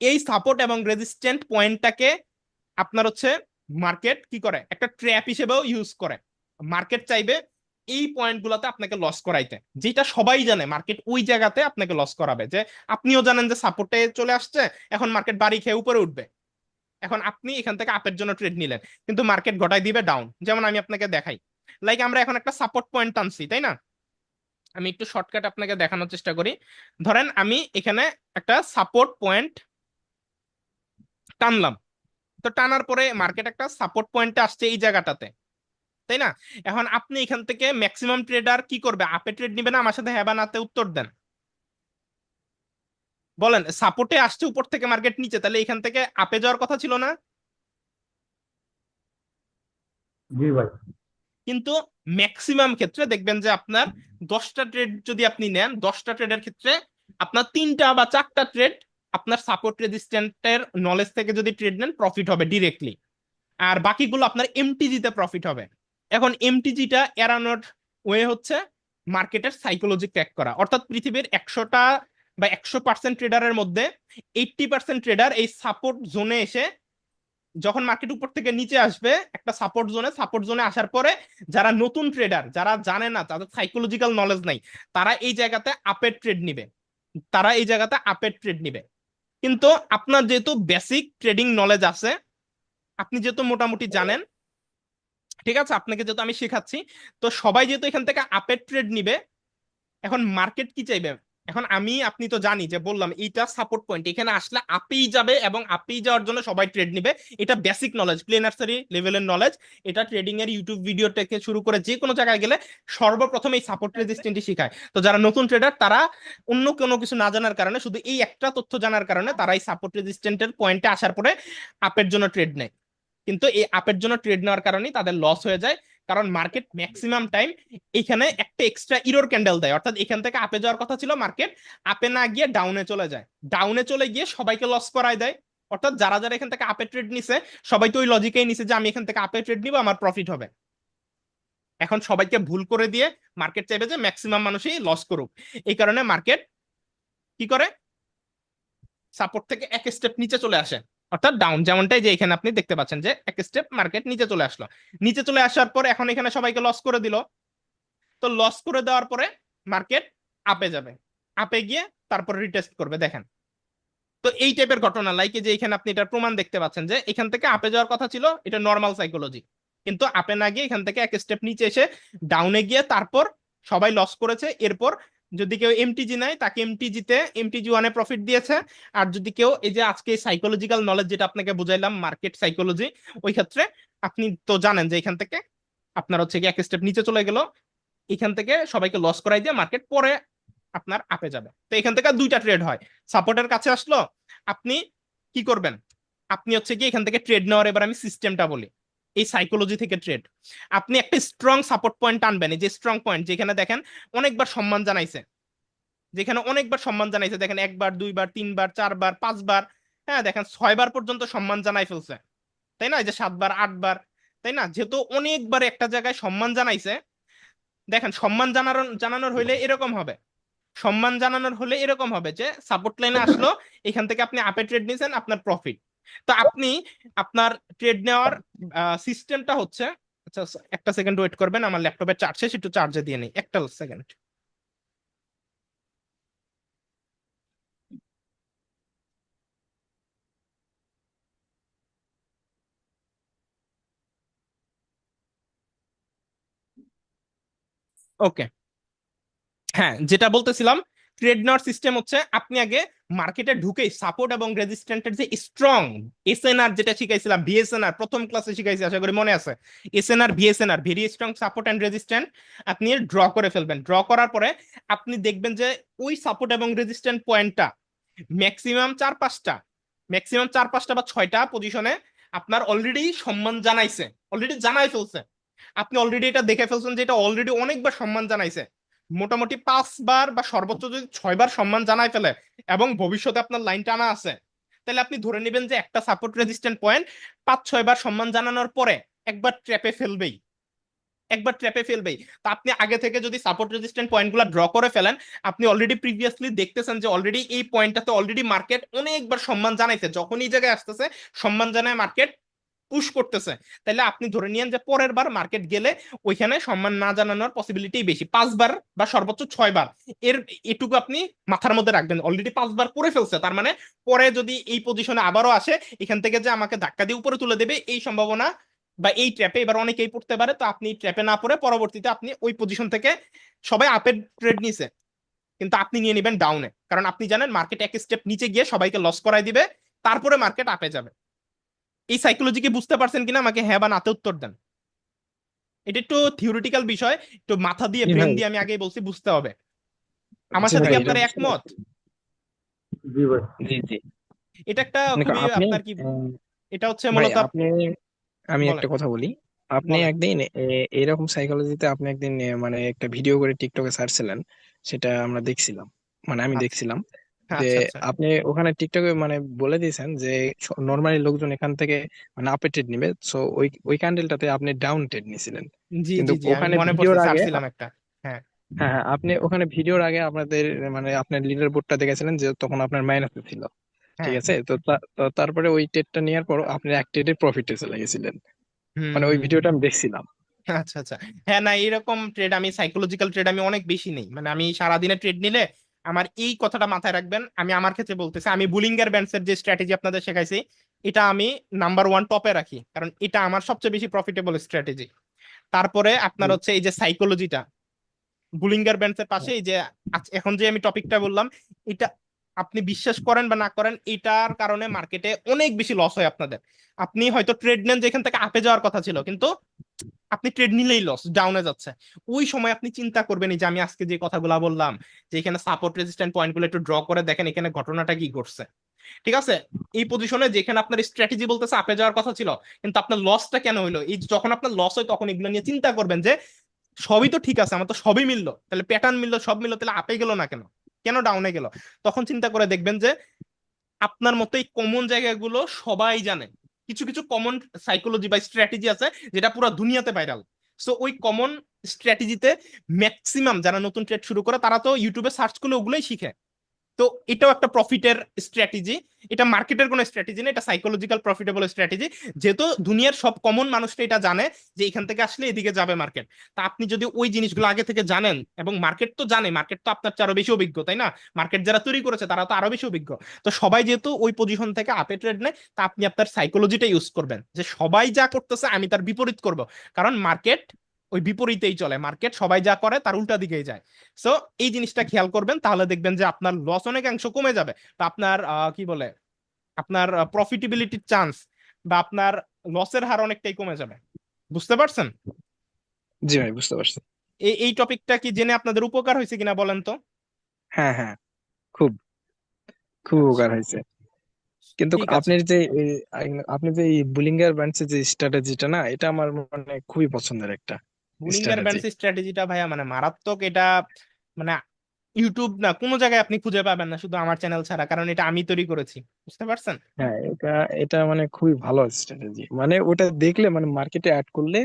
এই সাপোর্ট এবং রেজিস্ট্যান্ট পয়েন্টটাকে আপনার হচ্ছে মার্কেট কি করে, একটা ট্র্যাপ হিসেবেও ইউজ করে। মার্কেট চাইবে এই পয়েন্ট গুলাতে আপনাকে লস করাইতে, যেটা সবাই জানে মার্কেট ওই জায়গাতে আপনাকে লস করাবে। যে আপনিও জানেন যে সাপোর্টে চলে আসছে, এখন মার্কেট বাড়ি খেয়ে উপরে উঠবে, এখন আপনি এখান থেকে আপের জন্য ট্রেড নিলেন, কিন্তু মার্কেট ঘটাই দিবে ডাউন। যেমন আমি আপনাকে দেখাই, লাইক আমরা এখন একটা সাপোর্ট পয়েন্ট টানছি, তাই না? আমি একটু শর্টকাট আপনাকে দেখানোর চেষ্টা করি। ধরেন আমি এখানে একটা সাপোর্ট পয়েন্ট টানলাম, তো টানার পরে মার্কেট একটা সাপোর্ট পয়েন্টে আসছে এই জায়গাটাতে, তাই না? এখন আপনি এখান থেকে ম্যাক্সিমাম ট্রেডার কি করবে, আপে ট্রেড নিবে না? আমার সাথে হ্যাঁ বা নাতে উত্তর দেন, বলেন। সাপোর্টে আসছে উপর থেকে, মার্কেট নিচে, তাহলে এখান থেকে আপে যাওয়ার কথা ছিল না? জি ভাই। কিন্তু ম্যাক্সিমাম ক্ষেত্রে দেখবেন যে আপনার 10টা ট্রেড যদি আপনি নেন, 10টা ট্রেডের ক্ষেত্রে আপনার 3টা বা 4টা ট্রেড আপনার সাপোর্ট রেজিস্ট্যান্টের নলেজ থেকে যদি ট্রেড নেন প্রফিট হবে ডিরেক্টলি, আর বাকিগুলো আপনার এমটিজিতে প্রফিট হবে। এখন এমটিজিটা এড়ানোর ওয়ে হচ্ছে মার্কেটের সাইকোলজি ক্র্যাক করা, অর্থাৎ পৃথিবীর 100টা বা 100% ট্রেডারের মধ্যে 80% ট্রেডার এই সাপোর্ট জোনে এসে, যখন মার্কেট উপর থেকে নিচে আসবে একটা সাপোর্ট জোনে, সাপোর্ট জোনে আসার পরে যারা নতুন ট্রেডার, যারা জানে না, তাদের সাইকোলজিক্যাল নলেজ নাই, তারা এই জায়গাতে আপের ট্রেড নিবে, তারা এই জায়গাতে আপের ট্রেড নিবে। কিন্তু আপনার যেহেতু বেসিক ট্রেডিং নলেজ আছে, আপনি যেহেতু মোটামুটি জানেন, ঠিক আছে, আপনাকে যেহেতু আমি শেখাচ্ছি, তো সবাই যেহেতু এখান থেকে আপের ট্রেড নিবে, এখন মার্কেট কি চাইবে? এখন আপনি তো জানি যে বললাম এইটা সাপোর্ট পয়েন্ট, এখানে আসলে আপেই যাবে এবং আপেই যাওয়ার জন্য সবাই ট্রেড নিবে। এটা বেসিক নলেজ, প্লে নার্সারি লেভেলের নলেজ। এটা ট্রেডিং এর ইউটিউব ভিডিও থেকে শুরু করে যে কোনো জায়গায় গেলে সর্বপ্রথম এই সাপোর্ট রেজিস্ট্যান্টই শেখায়। তো যারা নতুন ট্রেডার তারা অন্য কোনো কিছু না জানার কারণে, শুধু এই একটা তথ্য জানার কারণে তারা এই সাপোর্ট রেজিস্ট্যান্টের পয়েন্টে আসার পরে আপের জন্য ট্রেড নেয়। কিন্তু এই আপের জন্য ট্রেড নেওয়ার কারণেই তাদের লস হয়ে যায়, কারণ মার্কেট ম্যাক্সিমাম টাইম এখানে একটা এক্সট্রা ইরর ক্যান্ডেল দেয়, অর্থাৎ এখান থেকে আপে যাওয়ার কথা ছিল, মার্কেট আপে না গিয়ে ডাউনে চলে যায়, ডাউনে চলে গিয়ে সবাইকে লস করায় দেয়। অর্থাৎ যারা যারা এখান থেকে আপে ট্রেড নিছে, সবাই তো ওই লজিকেই নিছে যে আমি এখান থেকে আপে ট্রেড নিব, আমার প্রফিট হবে। এখন সবাইকে ভুল করে দিয়ে মার্কেট চাইবে যে ম্যাক্সিমাম মানুষই লস করুক। এই কারণে মার্কেট কি করে, সাপোর্ট থেকে এক স্টেপ নিচে চলে আসে, অর্থাৎ ডাউন, যেমনটাই যে এখানে আপনি দেখতে পাচ্ছেন যে এক স্টেপ মার্কেট নিচে চলে আসলো। নিচে চলে আসার পর এখন এখানে সবাইকে লস করে দিল, তো লস করে দেওয়ার পরে মার্কেট আপে যাবে, আপে গিয়ে তারপর রিটেস্ট করবে, দেখেন। তো এই টাইপের ঘটনা, লাইকে যে এখানে আপনি এটার প্রমাণ দেখতে পাচ্ছেন যে এখান থেকে আপে যাওয়ার কথা ছিল, এটা নর্মাল সাইকোলজি, কিন্তু আপে না গিয়ে এখান থেকে এক স্টেপ নিচে এসে ডাউনে গিয়ে তারপর সবাই লস করেছে। এরপর যদি কেউ এমটিজি নেয় তাকে এমটিজিতে এমটিজি ওয়ানে প্রফিট দিয়েছে। আর যদি কেউ এই যে আজকে সাইকোলজিক্যাল নলেজ যেটা আপনাকে বুঝাইলাম, মার্কেট সাইকোলজি, ওই ক্ষেত্রে আপনি তো জানেন যে এখান থেকে আপনার হচ্ছে কি এক স্টেপ নিচে চলে গেল, এখান থেকে সবাইকে লস করাই দিয়ে মার্কেট পরে আপনার আপে যাবে। তো এখান থেকে দুইটা ট্রেড হয়, সাপোর্টের কাছে আসলো, আপনি কি করবেন, আপনি হচ্ছে কি এখান থেকে ট্রেড নেওয়ার, এবার আমি সিস্টেমটা বলি, এই সাইকোলজি থেকে ট্রেড, আপনি একটা স্ট্রং সাপোর্ট পয়েন্ট আনবেন, এই যে স্ট্রং পয়েন্ট যেখানে দেখেন অনেকবার সম্মান জানাইছে, যেখানে অনেকবার সম্মান জানাইছে, দেখেন 1 বার 2 বার 3 বার 4 বার 5 বার, হ্যাঁ দেখেন 6 বার পর্যন্ত সম্মান জানাই ফেলছে, তাই না? এই যে 7 বার 8 বার, তাই না? যেহেতু অনেকবার একটা জায়গায় সম্মান জানাইছে, দেখেন সম্মান জানানোর হইলে এরকম হবে, সম্মান জানানোর হলে এরকম হবে যে সাপোর্ট লাইনে আসলো, এখান থেকে আপনি আপে ট্রেড নিয়েছেন, আপনার প্রফিট। তো আপনি আপনার ট্রেড নেওয়ার সিস্টেমটা হচ্ছে, আচ্ছা একটা সেকেন্ড ওয়েট করবেন, আমার ল্যাপটপের চার্জ শেষ, একটু চার্জে দিয়ে নেই, একটা সেকেন্ড। ওকে, হ্যাঁ যেটা বলতেছিলাম, ট্রেড নেওয়ার সিস্টেম হচ্ছে আপনি আগে মার্কেটে ঢুকেই সাপোর্ট এবং রেজিস্ট্যান্টের যে স্ট্রং এসএনআর যেটা শিখাইছিলাম, ভিএসএনআর প্রথম ক্লাসে শিখাইছি, আশা করি মনে আছে। SNR VSNR, very strong support and resistant, আপনি ড্র করে ফেলবেন। ড্র করার পরে আপনি দেখবেন যে ওই সাপোর্ট এবং রেজিস্ট্যান্ট পয়েন্টটা ম্যাক্সিমাম 4-5টা, ম্যাক্সিমাম 4-5টা বা 6টা পজিশনে আপনার অলরেডি সম্মান জানাইছে, অলরেডি জানাই ফেলছে। আপনি অলরেডি এটা দেখে ফেলছেন যে এটা অলরেডি অনেকবার সম্মান জানাইছে, মোটামুটি 5বার বা সর্বোচ্চ যদি 6বার সম্মান জানাই ফেলে এবং ভবিষ্যতে আপনার লাইন টানা আছে, তাহলে আপনি ধরে নেবেন যে একটা সাপোর্ট রেজিস্ট্যান্ট পয়েন্ট 5-6বার সম্মান জানানোর পরে একবার ট্র্যাপে ফেলবেই, একবার ট্র্যাপে ফেলবেই। তো আপনি আগে থেকে যদি সাপোর্ট রেজিস্ট্যান্ট পয়েন্টগুলো ড্র করে ফেলেন, আপনি অলরেডি প্রিভিয়াসলি দেখতেছেন যে অলরেডি এই পয়েন্টটাতে অলরেডি মার্কেট অনেকবার সম্মান জানাইছে, যখন এই জায়গায় আসতেছে সম্মান জানায় মার্কেট পুশ করতেছে, তাহলে আপনি ধরে নিয়েন যে পরের বার মার্কেট গেলে ওইখানে সম্মান না জানানোর পসিবিলিটি বেশি, 5বার বা সর্বোচ্চ 6বার। এর এটুকু আপনি মাথার মধ্যে রাখবেন, অলরেডি 5বার করে ফেলছে, তার মানে পরে যদি এই পজিশনে আবারও আসে, এখান থেকে যে আমাকে ধাক্কা দিয়ে উপরে তুলে দেবে এই সম্ভাবনা, বা এই ট্র্যাপে এবার অনেকেই পড়তে পারে। তো আপনি ট্র্যাপে না পড়ে পরবর্তীতে আপনি ওই পজিশন থেকে, সবাই আপের ট্রেড নিছে কিন্তু আপনি নিয়ে নেবেন ডাউনে, কারণ আপনি জানেন মার্কেট এক স্টেপ নিচে গিয়ে সবাইকে লস করাই দিবে, তারপরে মার্কেট আপে যাবে। এই সাইকোলজি কি বুঝতে পারছেন কিনা আমাকে হ্যাঁ বা নাতে উত্তর দেন। এটা একটু থিওরিটিক্যাল বিষয়, একটু মাথা দিয়ে জি ব্রেন ভাই। দিয়ে, আমি আগেই বলছি বুঝতে হবে। আমার জি সাথে ভাই, কি এটা আপনার বুঝতে একমত? পারছি। জি ভাই। জি জি। এটা একটা দেখো খুবই আপনি আপনার কি, এটা হচ্ছে ভাই মূলত আপনি, আমি বলেন একটা কথা বলি। আপনি বলেন। একদিন এরকম সাইকোলজিতে আপনি একদিন মানে একটা ভিডিও করে টিকটকে ছাড়ছিলেন, সেটা আমরা দেখছিলাম, মানে আমি আচ্ছা দেখছিলাম যে আচ্ছা আচ্ছা। আপনি ওখানে টিকটকে মানে বলে দিয়েছেন যে নর্মালি লোকজন এখান থেকে মানে আপে ট্রেড নিবে, সো ওই ওই ক্যান্ডেলটাতে আপনি ডাউন ট্রেড নিছিলেন। জি কিন্তু জি জি, আমি ওখানে মনে পড়ছে, ভিডিওর আগে ছাড়ছিলাম একটা। হ্যাঁ হ্যাঁ হ্যাঁ, আপনি ওখানে ভিডিওর আগে আপনাদের মানে আপনার লিডার বোর্ডটা দেখেছিলেন যে তখন আপনার মাইনাসে ছিল, ঠিক হ্যাঁ। আছে? তো তো তারপরে ওই ট্রেডটা নেওয়ার পর আপনি এক ট্রেডে প্রফিটে চলে গেছিলেন, হুম মানে ওই হুম হুম। ভিডিওটা আমি দেখছিলাম। আচ্ছা আচ্ছা। হ্যাঁ না, এরকম ট্রেড আমি, সাইকোলজিক্যাল ট্রেড আমি অনেক বেশি নেই, মানে আমি সারাদিনে ট্রেড নিলে আমার এই কথাটা মাথায় রাখবেন। আমি আমার ক্ষেত্রে বলতেছি, আমি বুলিঙ্গার ব্যান্ডসের যে স্ট্র্যাটেজি আপনাদের শেখাইছি, এটা আমি নাম্বার ওয়ান টপে রাখি, কারণ এটা আমার সবচেয়ে বেশি প্রফিটেবল স্ট্র্যাটেজি। তারপরে আপনার হচ্ছে এই যে সাইকোলজিটা, বুলিঙ্গার ব্যান্ডসের পাশে এই যে এখন যে আমি টপিকটা বললাম, এটা আপনি বিশ্বাস করেন বা না করেন, এটার কারণে মার্কেটে অনেক বেশি লস হয় আপনাদের। আপনি হয়তো ট্রেড নেন যেখান থেকে আপে যাওয়ার কথা ছিল, কিন্তু আপনি ট্রেড নিলেই লস, ডাউনে যাচ্ছে। ওই সময় আপনি চিন্তা করবেন এই যে আমি আজকে যে কথাগুলো বললাম, যে এখানে সাপোর্ট রেজিস্ট্যান্ট পয়েন্টগুলো একটু ড্র করে দেখেন এখানে ঘটনাটা কি ঘটছে। ঠিক আছে, এই পজিশনে যেখানে আপনার স্ট্র্যাটেজি বলতেছে আপে যাওয়ার কথা ছিল, কিন্তু আপনার লসটা কেন হইলো, এই যখন আপনার লস হয় তখন এগুলো নিয়ে চিন্তা করবেন যে সবই তো ঠিক আছে, আমার তো সবই মিললো, তাহলে প্যাটার্ন মিললো, সব মিললো, তাহলে আপে গেল না কেন, কেন ডাউনে গেল। তখন চিন্তা করে দেখবেন যে আপনার মতো এই কমন জায়গাগুলো সবাই জানে, কিছু কিছু কমন সাইকোলজি বা স্ট্র্যাটেজি আছে যেটা পুরো দুনিয়াতে ভাইরাল। সো ওই কমন স্ট্র্যাটেজিতে ম্যাক্সিমাম যারা নতুন ট্রেড শুরু করে তারা তো ইউটিউবে সার্চ করলে ওগুলোই শিখে। তো এটাও একটা প্রফিটের স্ট্র্যাটেজি, এটা মার্কেটের কোনো স্ট্র্যাটেজি না, এটা সাইকোলজিক্যাল প্রফিটেবল স্ট্র্যাটেজি। যেহেতু দুনিয়ার সব কমন মানুষটা এটা জানে যে এখান থেকে আসলে এদিকে যাবে মার্কেট, তা আপনি যদি ওই জিনিসগুলো আগে থেকে জানেন, এবং মার্কেট তো জানে, মার্কেট তো আপনার চেয়ে আরো বেশি অভিজ্ঞ তাই না, মার্কেট যারা তৈরি করেছে তারা তো আরো বেশি অভিজ্ঞ। তো সবাই যেহেতু ওই পজিশন থেকে আপে ট্রেড নেয়, তা আপনি আপনার সাইকোলজিটা ইউজ করবেন যে সবাই যা করতেছে আমি তার বিপরীত করব, কারণ মার্কেট ওই বিপরীতেই চলে, মার্কেট সবাই যা করে তার উল্টা দিকেই যায়। সো এই জিনিসটা খেয়াল করবেন, তাহলে দেখবেন যে আপনার লস অনেকাংশ কমে যাবে, বা আপনার কি বলে, আপনার প্রফিটেবিলিটির চান্স বা আপনার লসের হার অনেকটাই কমে যাবে। বুঝতে পারছেন? জি ভাই, বুঝতে পারছি। এই টপিকটা কি জেনে আপনাদের উপকার হয়েছে কিনা বলেন তো। হ্যাঁ হ্যাঁ, খুব খুব আচ্ছা উপকার হয়েছে। কিন্তু ঠিক আছে। আপনার যে আপনি যে এই বুলিঙ্গার ব্যান্ডসের যে স্ট্র্যাটেজিটা, না এটা আমার মানে খুবই পছন্দের একটা বুলিঙ্গার স্ট্র্যাটেজি। ব্যান্ডস স্ট্র্যাটেজিটা ভাইয়া মানে মারাত্মক, এটা মানে ইউটিউব না কোনো জায়গায় আপনি খুঁজে পাবেন না, শুধু আমার চ্যানেল ছাড়া, কারণ এটা আমি তৈরি করেছি। বুঝতে পারছেন? হ্যাঁ, এটা এটা মানে খুবই ভালো স্ট্র্যাটেজি, মানে ওটা দেখলে মানে মার্কেটে অ্যাড করলে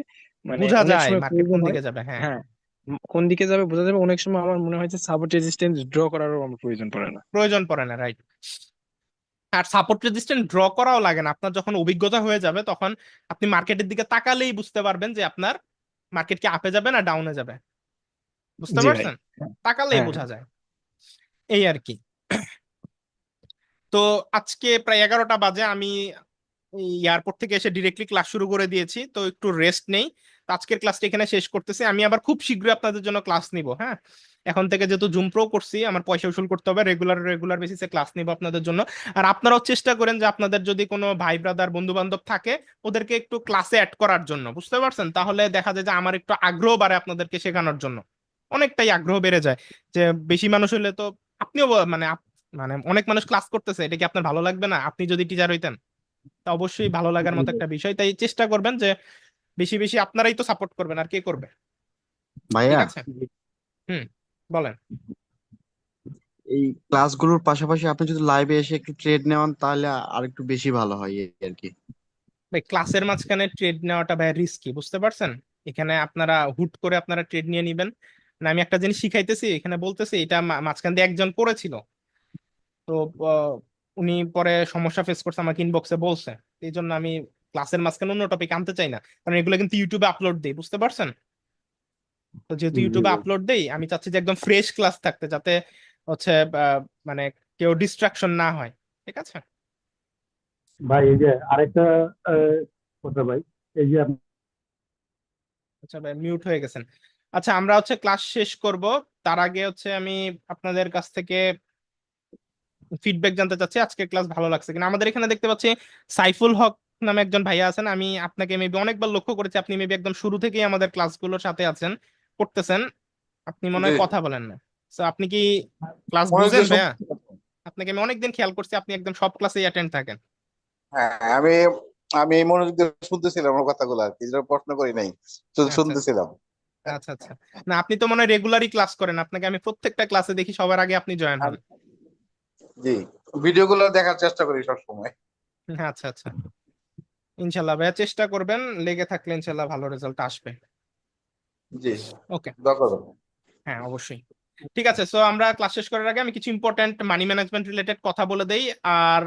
মানে বোঝা অনেক যায় সময় মার্কেট প্রয়োজন কোন হয়। দিকে যাবে। হ্যাঁ হ্যাঁ, কোন দিকে যাবে বোঝা যাবে, অনেক সময় আমার মনে হয় যে সাপোর্ট রেজিস্ট্যান্স ড্র করারও আমার প্রয়োজন পড়ে না। প্রয়োজন পড়ে না, রাইট। আর সাপোর্ট রেজিস্ট্যান্ট ড্র করাও লাগে না, আপনার যখন অভিজ্ঞতা হয়ে যাবে তখন আপনি মার্কেটের দিকে তাকালেই বুঝতে পারবেন যে আপনার মার্কেট কি আপে যাবে না ডাউনে যাবে, বুঝতে জি ভাই। পারছেন? তাকালেই হ্যাঁ বোঝা যায়, এই আর কি। তো আজকে প্রায় 11টা বাজে, আমি এয়ারপোর্ট থেকে এসে ডিরেক্টলি ক্লাস শুরু করে দিয়েছি, তো একটু রেস্ট নেই। তো আজকের ক্লাসটা এখানে শেষ করতেছি, আমি আবার খুব শীঘ্রই আপনাদের জন্য ক্লাস নিব। হ্যাঁ, এখন থেকে যেহেতু জুম প্রো করছি, আমার পয়সা উসুল করতে হবে, রেগুলার রেগুলার বেসিসে ক্লাস নিব আপনাদের জন্য। আর আপনারাও চেষ্টা করেন যে আপনাদের যদি কোনো ভাই ব্রাদার বন্ধু বান্ধব থাকে ওদেরকে একটু ক্লাসে অ্যাড করার জন্য, বুঝতে পারছেন? তাহলে দেখা যায় যে আমার একটু আগ্রহ বাড়ে আপনাদেরকে শেখানোর জন্য, অনেকটাই আগ্রহ বেড়ে যায়। যে বেশি মানুষ হলে তো আপনিও মানে মানে অনেক মানুষ ক্লাস করতেছে, এটা কি আপনার ভালো লাগবে না? আপনি যদি টিচার হইতেন তা অবশ্যই ভালো লাগার জি মতো ভাই। একটা বিষয়, তাই চেষ্টা করবেন যে বেশি বেশি আপনারাই তো সাপোর্ট করবেন, আর কে করবে? ঠিক ভাইয়া, আছে। হুম, বলেন। এই ক্লাসগুলোর পাশাপাশি আপনি যদি লাইভে এসে একটু ট্রেড নেওয়ান তাহলে আর একটু বেশি ভালো হয় এই আর কি। ভাই ক্লাসের মাঝখানে ট্রেড নেওয়াটা ভাই রিস্কি, বুঝতে পারছেন? এখানে আপনারা হুট করে আপনারা ট্রেড নিয়ে নিবেন না। আমি একটা জিনিস শিখাইতেছি এখানে, বলতেছি এটা মাঝখান দিয়ে একজন করেছিল, তো আহ, উনি পরে সমস্যা ফেস করছে, আমাকে ইনবক্সে বলছে। এই জন্য আমি ক্লাসের মাঝখানে অন্য টপিক আনতে চাই না, কারণ এগুলো কিন্তু ইউটিউবে আপলোড দিই, বুঝতে পারছেন? তো যেহেতু জি ইউটিউবে ভাই। আপলোড দেই, আমি চাচ্ছি যে একদম ফ্রেশ ক্লাস থাকতে, যাতে হচ্ছে মানে কেউ ডিস্ট্রাকশন না হয়। ঠিক আছে। ভাই এই যে আরেকটা আহ, কথা ভাই, এই যে আচ্ছা ভাই মিউট হয়ে গেছেন। আচ্ছা, আমরা হচ্ছে ক্লাস শেষ করব, তার আগে হচ্ছে আমি আপনাদের কাছ থেকে ফিডব্যাক জানতে চাচ্ছি আজকের ক্লাস ভালো লাগছে কিনা। আমাদের এখানে দেখতে পাচ্ছি সাইফুল হক নামে একজন ভাইয়া আছেন, আমি আপনাকে মেবি অনেকবার লক্ষ্য করেছি, আপনি মেবি একদম শুরু থেকেই আমাদের ক্লাসগুলোর সাথে আছেন, করতেছেন, আপনি মনে জি, হয় কথা বলেন না। তো আপনি কি ক্লাস মনোযোগ বুঝেন দিয়ে ভাইয়া? শুনতেছি। আপনাকে আমি অনেকদিন খেয়াল করছি, আপনি একদম সব ক্লাসেই অ্যাটেন্ড থাকেন। হ্যাঁ, আমি আমি এই মনোযোগ দিয়ে শুনতেছিলাম ওর কথাগুলো, আর কি যেটা প্রশ্ন করি নাই, শুধু আচ্ছা আচ্ছা শুনতেছিলাম। আচ্ছা আচ্ছা। না আপনি তো মনে হয় রেগুলারই ক্লাস করেন, আপনাকে আমি প্রত্যেকটা ক্লাসে দেখি সবার আগে আপনি জয়েন হন। আমি জি, ভিডিওগুলো দেখার চেষ্টা করি সবসময়। আচ্ছা আচ্ছা, ইনশাল্লাহ ভাইয়া চেষ্টা করবেন, লেগে থাকলে ইনশাল্লাহ ভালো রেজাল্ট আসবে। জি, ওকে। দোয়া করবেন। হ্যাঁ অবশ্যই। ঠিক আছে, সো আমরা ক্লাস শেষ করার আগে আমি কিছু ইম্পর্ট্যান্ট মানি ম্যানেজমেন্ট রিলেটেড কথা বলে দেই। আর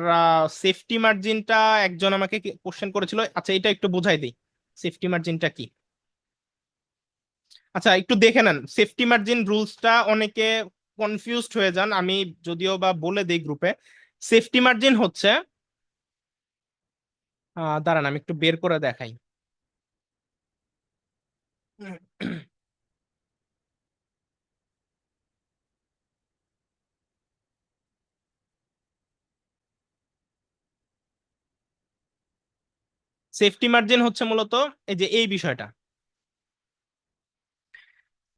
সেফটি মার্জিনটা একজন আমাকে কোশ্চেন করেছিল, আচ্ছা এটা একটু বোঝাই দিই, সেফটি মার্জিনটা কি। আচ্ছা একটু দেখে নেন সেফটি মার্জিন রুলসটা, অনেকে কনফিউজড হয়ে যান, আমি যদিও বা বলে দিই গ্রুপে। সেফটি মার্জিন হচ্ছে দাঁড়ান আমি একটু বের করে দেখাই। সেফটি মার্জিন হচ্ছে মূলত এই যে এই বিষয়টা,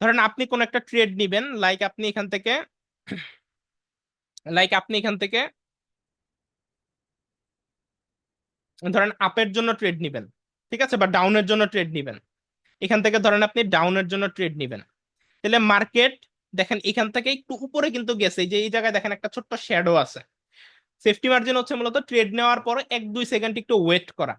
ধরেন আপনি কোন একটা ট্রেড নিবেন, লাইক আপনি এখান থেকে ধরেন আপের জন্য ট্রেড নিবেন, ঠিক আছে, বা ডাউনের জন্য ট্রেড নিবেন। এখান থেকে ধরেন আপনি ডাউনের জন্য ট্রেড নিবেন, তাহলে মার্কেট দেখেন এখান থেকে একটু উপরে কিন্তু গেছে, এই যে এই জায়গায় দেখেন একটা ছোট্ট শ্যাডো আছে। সেফটি মার্জিন হচ্ছে মূলত ট্রেড নেওয়ার পর 1-2 সেকেন্ড একটু ওয়েট করা,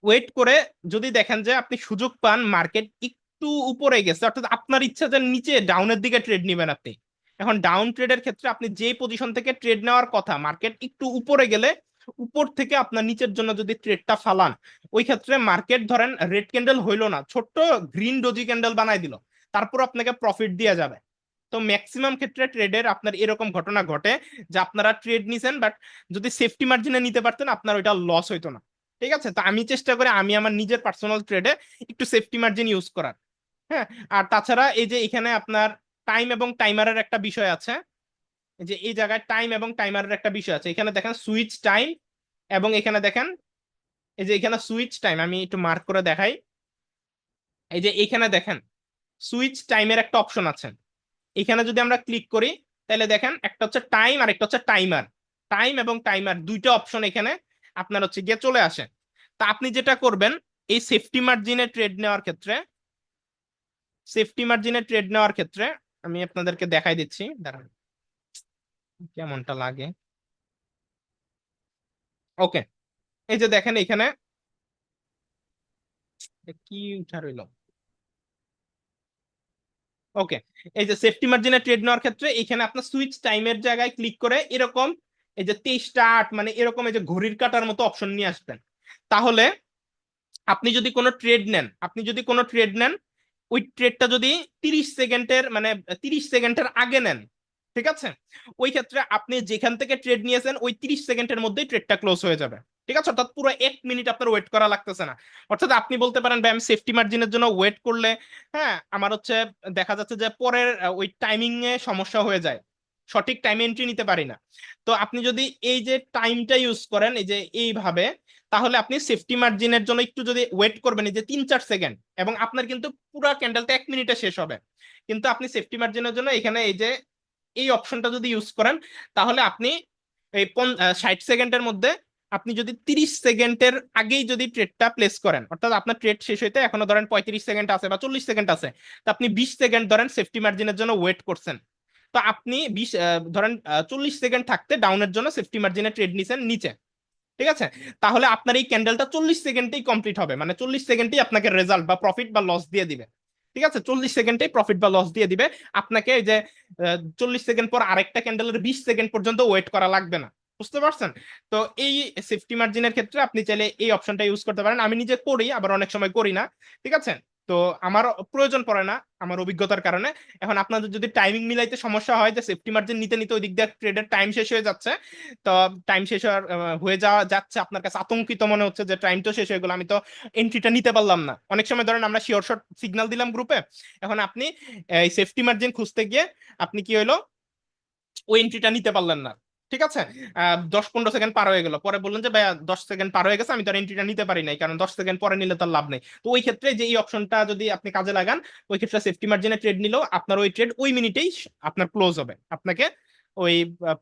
ওয়েট করে যদি দেখেন যে আপনি সুযোগ পান মার্কেট একটু উপরে গেছে, অর্থাৎ আপনার ইচ্ছা যে নিচে ডাউনের দিকে ট্রেড নেবেন আপনি, এখন ডাউন ট্রেডের ক্ষেত্রে আপনি যে পজিশন থেকে ট্রেড নেওয়ার কথা, মার্কেট একটু উপরে গেলে উপর থেকে আপনার নিচের জন্য যদি ট্রেডটা ফালান, ওই ক্ষেত্রে মার্কেট ধরেন রেড ক্যান্ডেল হইলো না, ছোট্ট গ্রিন ডোজি ক্যান্ডেল বানাই দিল, তারপর আপনাকে প্রফিট দিয়ে যাবে। তো ম্যাক্সিমাম ক্ষেত্রে ট্রেডের আপনার এরকম ঘটনা ঘটে যে আপনারা ট্রেড নিছেন, বাট যদি সেফটি মার্জিনে নিতে পারতেন আপনার ওইটা লস হইতো না। ঠিক আছে, তো আমি চেষ্টা করি আমি আমার নিজের পার্সোনাল ট্রেডে একটু সেফটি মার্জিন ইউজ করার। হ্যাঁ, আর তাছাড়া এই যে এখানে আপনার টাইম এবং টাইমারের একটা বিষয় আছে, এই যে এই জায়গায় টাইম এবং টাইমারের একটা বিষয় আছে, এখানে দেখেন সুইচ টাইম, এবং এখানে দেখেন এই যে এখানে সুইচ টাইম, আমি একটু মার্ক করে দেখাই, এই যে এখানে দেখেন সুইচ টাইমের একটা অপশন আছে, এখানে যদি আমরা ক্লিক করি তাহলে দেখেন একটা হচ্ছে টাইম আর একটা হচ্ছে টাইমার, টাইম এবং টাইমার দুইটা অপশন এখানে আপনার হচ্ছে গিয়ে চলে আসে। তা আপনি যেটা করবেন এই সেফটি মার্জিনে ট্রেড নেওয়ার ক্ষেত্রে আমি আপনাদেরকে দেখাই দিচ্ছি, দাঁড়ান কেমনটা লাগে। ওকে, এই যে দেখেন এখানে কি উঠা রইলো। ওকে, এই যে সেফটি মার্জিনে ট্রেড নেওয়ার ক্ষেত্রে এখানে আপনার সুইচ টাইমের জায়গায় ক্লিক করে এরকম এই যে 23টা 8 মানে এরকম এই যে ঘড়ির কাঁটার মতো অপশন নিয়ে আসবেন। তাহলে আপনি যদি কোনো ট্রেড নেন, ওই ট্রেডটা যদি 30 সেকেন্ডের মানে 30 সেকেন্ডের আগে নেন, ঠিক আছে, ওই ক্ষেত্রে আপনি যেখান থেকে ট্রেড নিয়েছেন ওই 30 সেকেন্ডের মধ্যেই ট্রেডটা ক্লোজ হয়ে যাবে। ঠিক আছে, অর্থাৎ পুরো 1 মিনিট আপনার ওয়েট করা লাগতেছে না। অর্থাৎ আপনি বলতে পারেন ভাই আমি সেফটি মার্জিনের জন্য ওয়েট করলে, হ্যাঁ, আমার হচ্ছে দেখা যাচ্ছে যে পরের ওই টাইমিং এ সমস্যা হয়ে যায়, সঠিক টাইম এন্ট্রি নিতে পারি না। তো আপনি যদি এই যে টাইমটা ইউজ করেন এই যে এইভাবে, তাহলে আপনি সেফটি মার্জিনের জন্য একটু যদি ওয়েট করবেন এই যে 3-4 সেকেন্ড, এবং আপনার কিন্তু পুরো ক্যান্ডেলটা 1 মিনিটে শেষ হবে। কিন্তু আপনি সেফটি মার্জিনের জন্য এখানে এই যে এই অপশনটা যদি ইউজ করেন, তাহলে আপনি এই 60 সেকেন্ডের মধ্যে আপনি যদি 30 সেকেন্ডের আগেই যদি ট্রেডটা প্লেস করেন, অর্থাৎ আপনার ট্রেড শেষ হইতে এখনো ধরেন 35 সেকেন্ড আছে বা 40 সেকেন্ড আছে, তো আপনি 20 সেকেন্ড ধরেন সেফটি মার্জিনের জন্য ওয়েট করছেন। তো আপনি ধরেন 40 সেকেন্ড থাকতে ডাউনের জন্য সেফটি মার্জিনে ট্রেড নিছেন নিচে, ঠিক আছে, তাহলে আপনার এই ক্যান্ডেলটা 40 সেকেন্ডেই কমপ্লিট হবে, মানে 40 সেকেন্ডেই আপনাকে রেজাল্ট বা প্রফিট বা লস দিয়ে দিবে। ঠিক আছে, 40 সেকেন্ডেই প্রফিট বা লস দিয়ে দিবে আপনাকে। এই যে 40 সেকেন্ড পর আরেকটা ক্যান্ডেলের 20 সেকেন্ড পর্যন্ত ওয়েট করা লাগবে না। বুঝতে পারছেন? তো এই সেফটি মার্জিনের ক্ষেত্রে আপনি চাইলে এই অপশনটা ইউজ করতে পারেন। আমি নিজে করি, আবার অনেক সময় করি না। ঠিক আছে, তো আমার প্রয়োজন পড়ে না আমার অভিজ্ঞতার কারণে। এখন আপনাদের যদি টাইমিং মিলাইতে সমস্যা হয় যে সেফটি মার্জিন নিতে নিতে ওই দিক দিয়ে ট্রেডের টাইম শেষ হয়ে যাচ্ছে, তো টাইম শেষ হয়ে যাওয়া যাচ্ছে, আপনার কাছে আতঙ্কিত মনে হচ্ছে যে টাইম তো শেষ হয়ে গেল, আমি তো এন্ট্রিটা নিতে পারলাম না। অনেক সময় ধরেন আমরা শিওর শট সিগন্যাল দিলাম গ্রুপে, এখন আপনি এই সেফটি মার্জিন খুঁজতে গিয়ে আপনি কি হইলো ওই এন্ট্রিটা নিতে পারলেন না। ঠিক আছে, 10-15 সেকেন্ড পার হয়ে গেল, পরে বললেন যে ভাইয়া 10 সেকেন্ড পার হয়ে গেছে, আমি তো এন্ট্রিটা নিতে পারি নাই, কারণ 10 সেকেন্ড পরে নিলে তার লাভ নেই। তো ওই ক্ষেত্রে যে এই অপশনটা যদি আপনি কাজে লাগান, ওই ক্ষেত্রে সেফটি মার্জিনে ট্রেড নিলেও আপনার ওই ট্রেড ওই মিনিটেই আপনার ক্লোজ হবে। আপনাকে ওই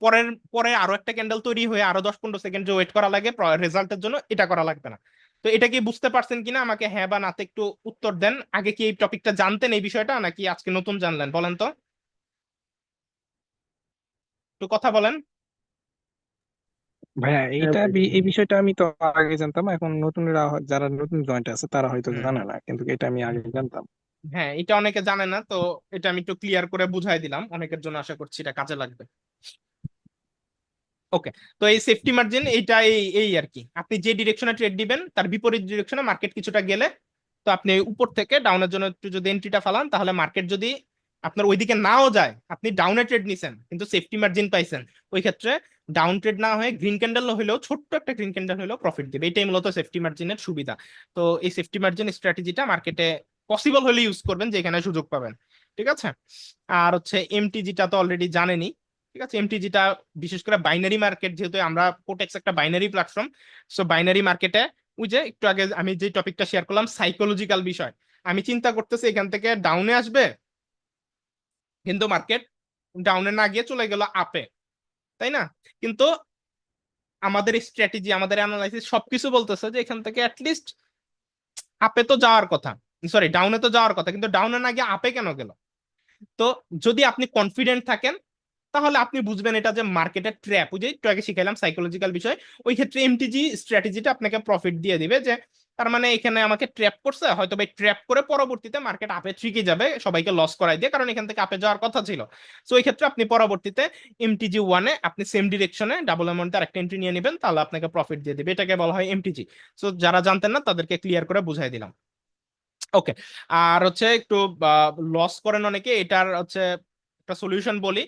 পরের পরে আরো একটা ক্যান্ডেল তৈরি হয়ে আরো 10-15 সেকেন্ড যে ওয়েট করা লাগে রেজাল্টের জন্য, এটা করা লাগবে না। তো এটা কি বুঝতে পারছেন কিনা আমাকে হ্যাঁ বা নাতে একটু উত্তর দেন। আগে কি এই টপিকটা জানতেন এই বিষয়টা, নাকি আজকে নতুন জানলেন বলেন তো, একটু কথা বলেন। ভাইয়া হ্যাঁ ভাই। এই বিষয়টা আমি তো আগে জানতাম, এখন নতুনরা যারা নতুন জয়েন্ট আছে তারা হয়তো হুম জানে না, কিন্তু এটা আমি আগে জানতাম। হ্যাঁ, এটা অনেকে জানে না, তো এটা আমি একটু ক্লিয়ার করে বুঝাই দিলাম অনেকের জন্য, আশা করছি এটা কাজে লাগবে। ওকে, তো এই সেফটি মার্জিন এইটা এই এই আর কি, আপনি যে ডিরেকশনে ট্রেড দিবেন তার বিপরীত ডিরেকশনে মার্কেট কিছুটা গেলে, তো আপনি উপর থেকে ডাউনের জন্য একটু যদি এন্ট্রিটা ফালান, তাহলে মার্কেট যদি আপনার ওইদিকে নাও যায়, আপনি ডাউনে ট্রেড নিছেন কিন্তু সেফটি মার্জিন পাইছেন, ওই ক্ষেত্রে ডাউন ট্রেড না হয়ে গ্রিন ক্যান্ডেল হলেও, ছোট্ট একটা গ্রিন ক্যান্ডেল হলেও প্রফিট দিবে। এটাই মূলত সেফটি মার্জিনের সুবিধা। তো এই সেফটি মার্জিন স্ট্র্যাটেজিটা মার্কেটে পসিবল হলে ইউজ করবেন যেখানে সুযোগ পাবেন। ঠিক আছে, আর হচ্ছে এমটিজিটা তো অলরেডি জানেনই। ঠিক আছে, এমটিজিটা বিশেষ করে বাইনারি মার্কেট, যেহেতু আমরা কোটেক্স একটা বাইনারি প্ল্যাটফর্ম, সো বাইনারি মার্কেটে ওই যে একটু আগে আমি যে টপিকটা শেয়ার করলাম সাইকোলজিক্যাল বিষয়, আমি চিন্তা করতেছি এখান থেকে ডাউনে আসবে, কিন্তু মার্কেট ডাউনে না গিয়ে চলে গেল আপে, তাই না? কিন্তু আমাদের স্ট্র্যাটেজি, আমাদের অ্যানালাইসিস সবকিছু বলতেছে যে এখান থেকে অ্যাটলিস্ট আপে তো যাওয়ার কথা, সরি ডাউনে তো যাওয়ার কথা, কিন্তু ডাউনে না গিয়ে আপে কেন গেল? তো যদি আপনি কনফিডেন্ট থাকেন, তাহলে আপনি বুঝবেন এটা যে মার্কেটের ট্র্যাপ, ওই যে একটু আগে শিখাইলাম সাইকোলজিক্যাল বিষয়, ওই ক্ষেত্রে এমটিজি স্ট্র্যাটেজিটা আপনাকে প্রফিট দিয়ে দিবে, যে তার মানে এখানে আমাকে ট্র্যাপ করছে, হয়তো ভাই ট্র্যাপ করে পরবর্তীতে মার্কেট আপে ঠিকই যাবে সবাইকে লস করাই দিয়ে, কারণ এখান থেকে আপে যাওয়ার কথা ছিল। সো এই ক্ষেত্রে আপনি পরবর্তীতে এমটিজি ওয়ানে আপনি সেম ডিরেকশনে ডাবল অ্যামাউন্টের একটা এন্ট্রি নিয়ে নেবেন, তাহলে আপনাকে প্রফিট দিয়ে দিবে। এটাকে বলা হয় এমটিজি। সো যারা জানতেন না তাদেরকে ক্লিয়ার করে বুঝাই দিলাম। ওকে, আর হচ্ছে একটু লস করেন অনেকে, এটার হচ্ছে একটা সলিউশন বলি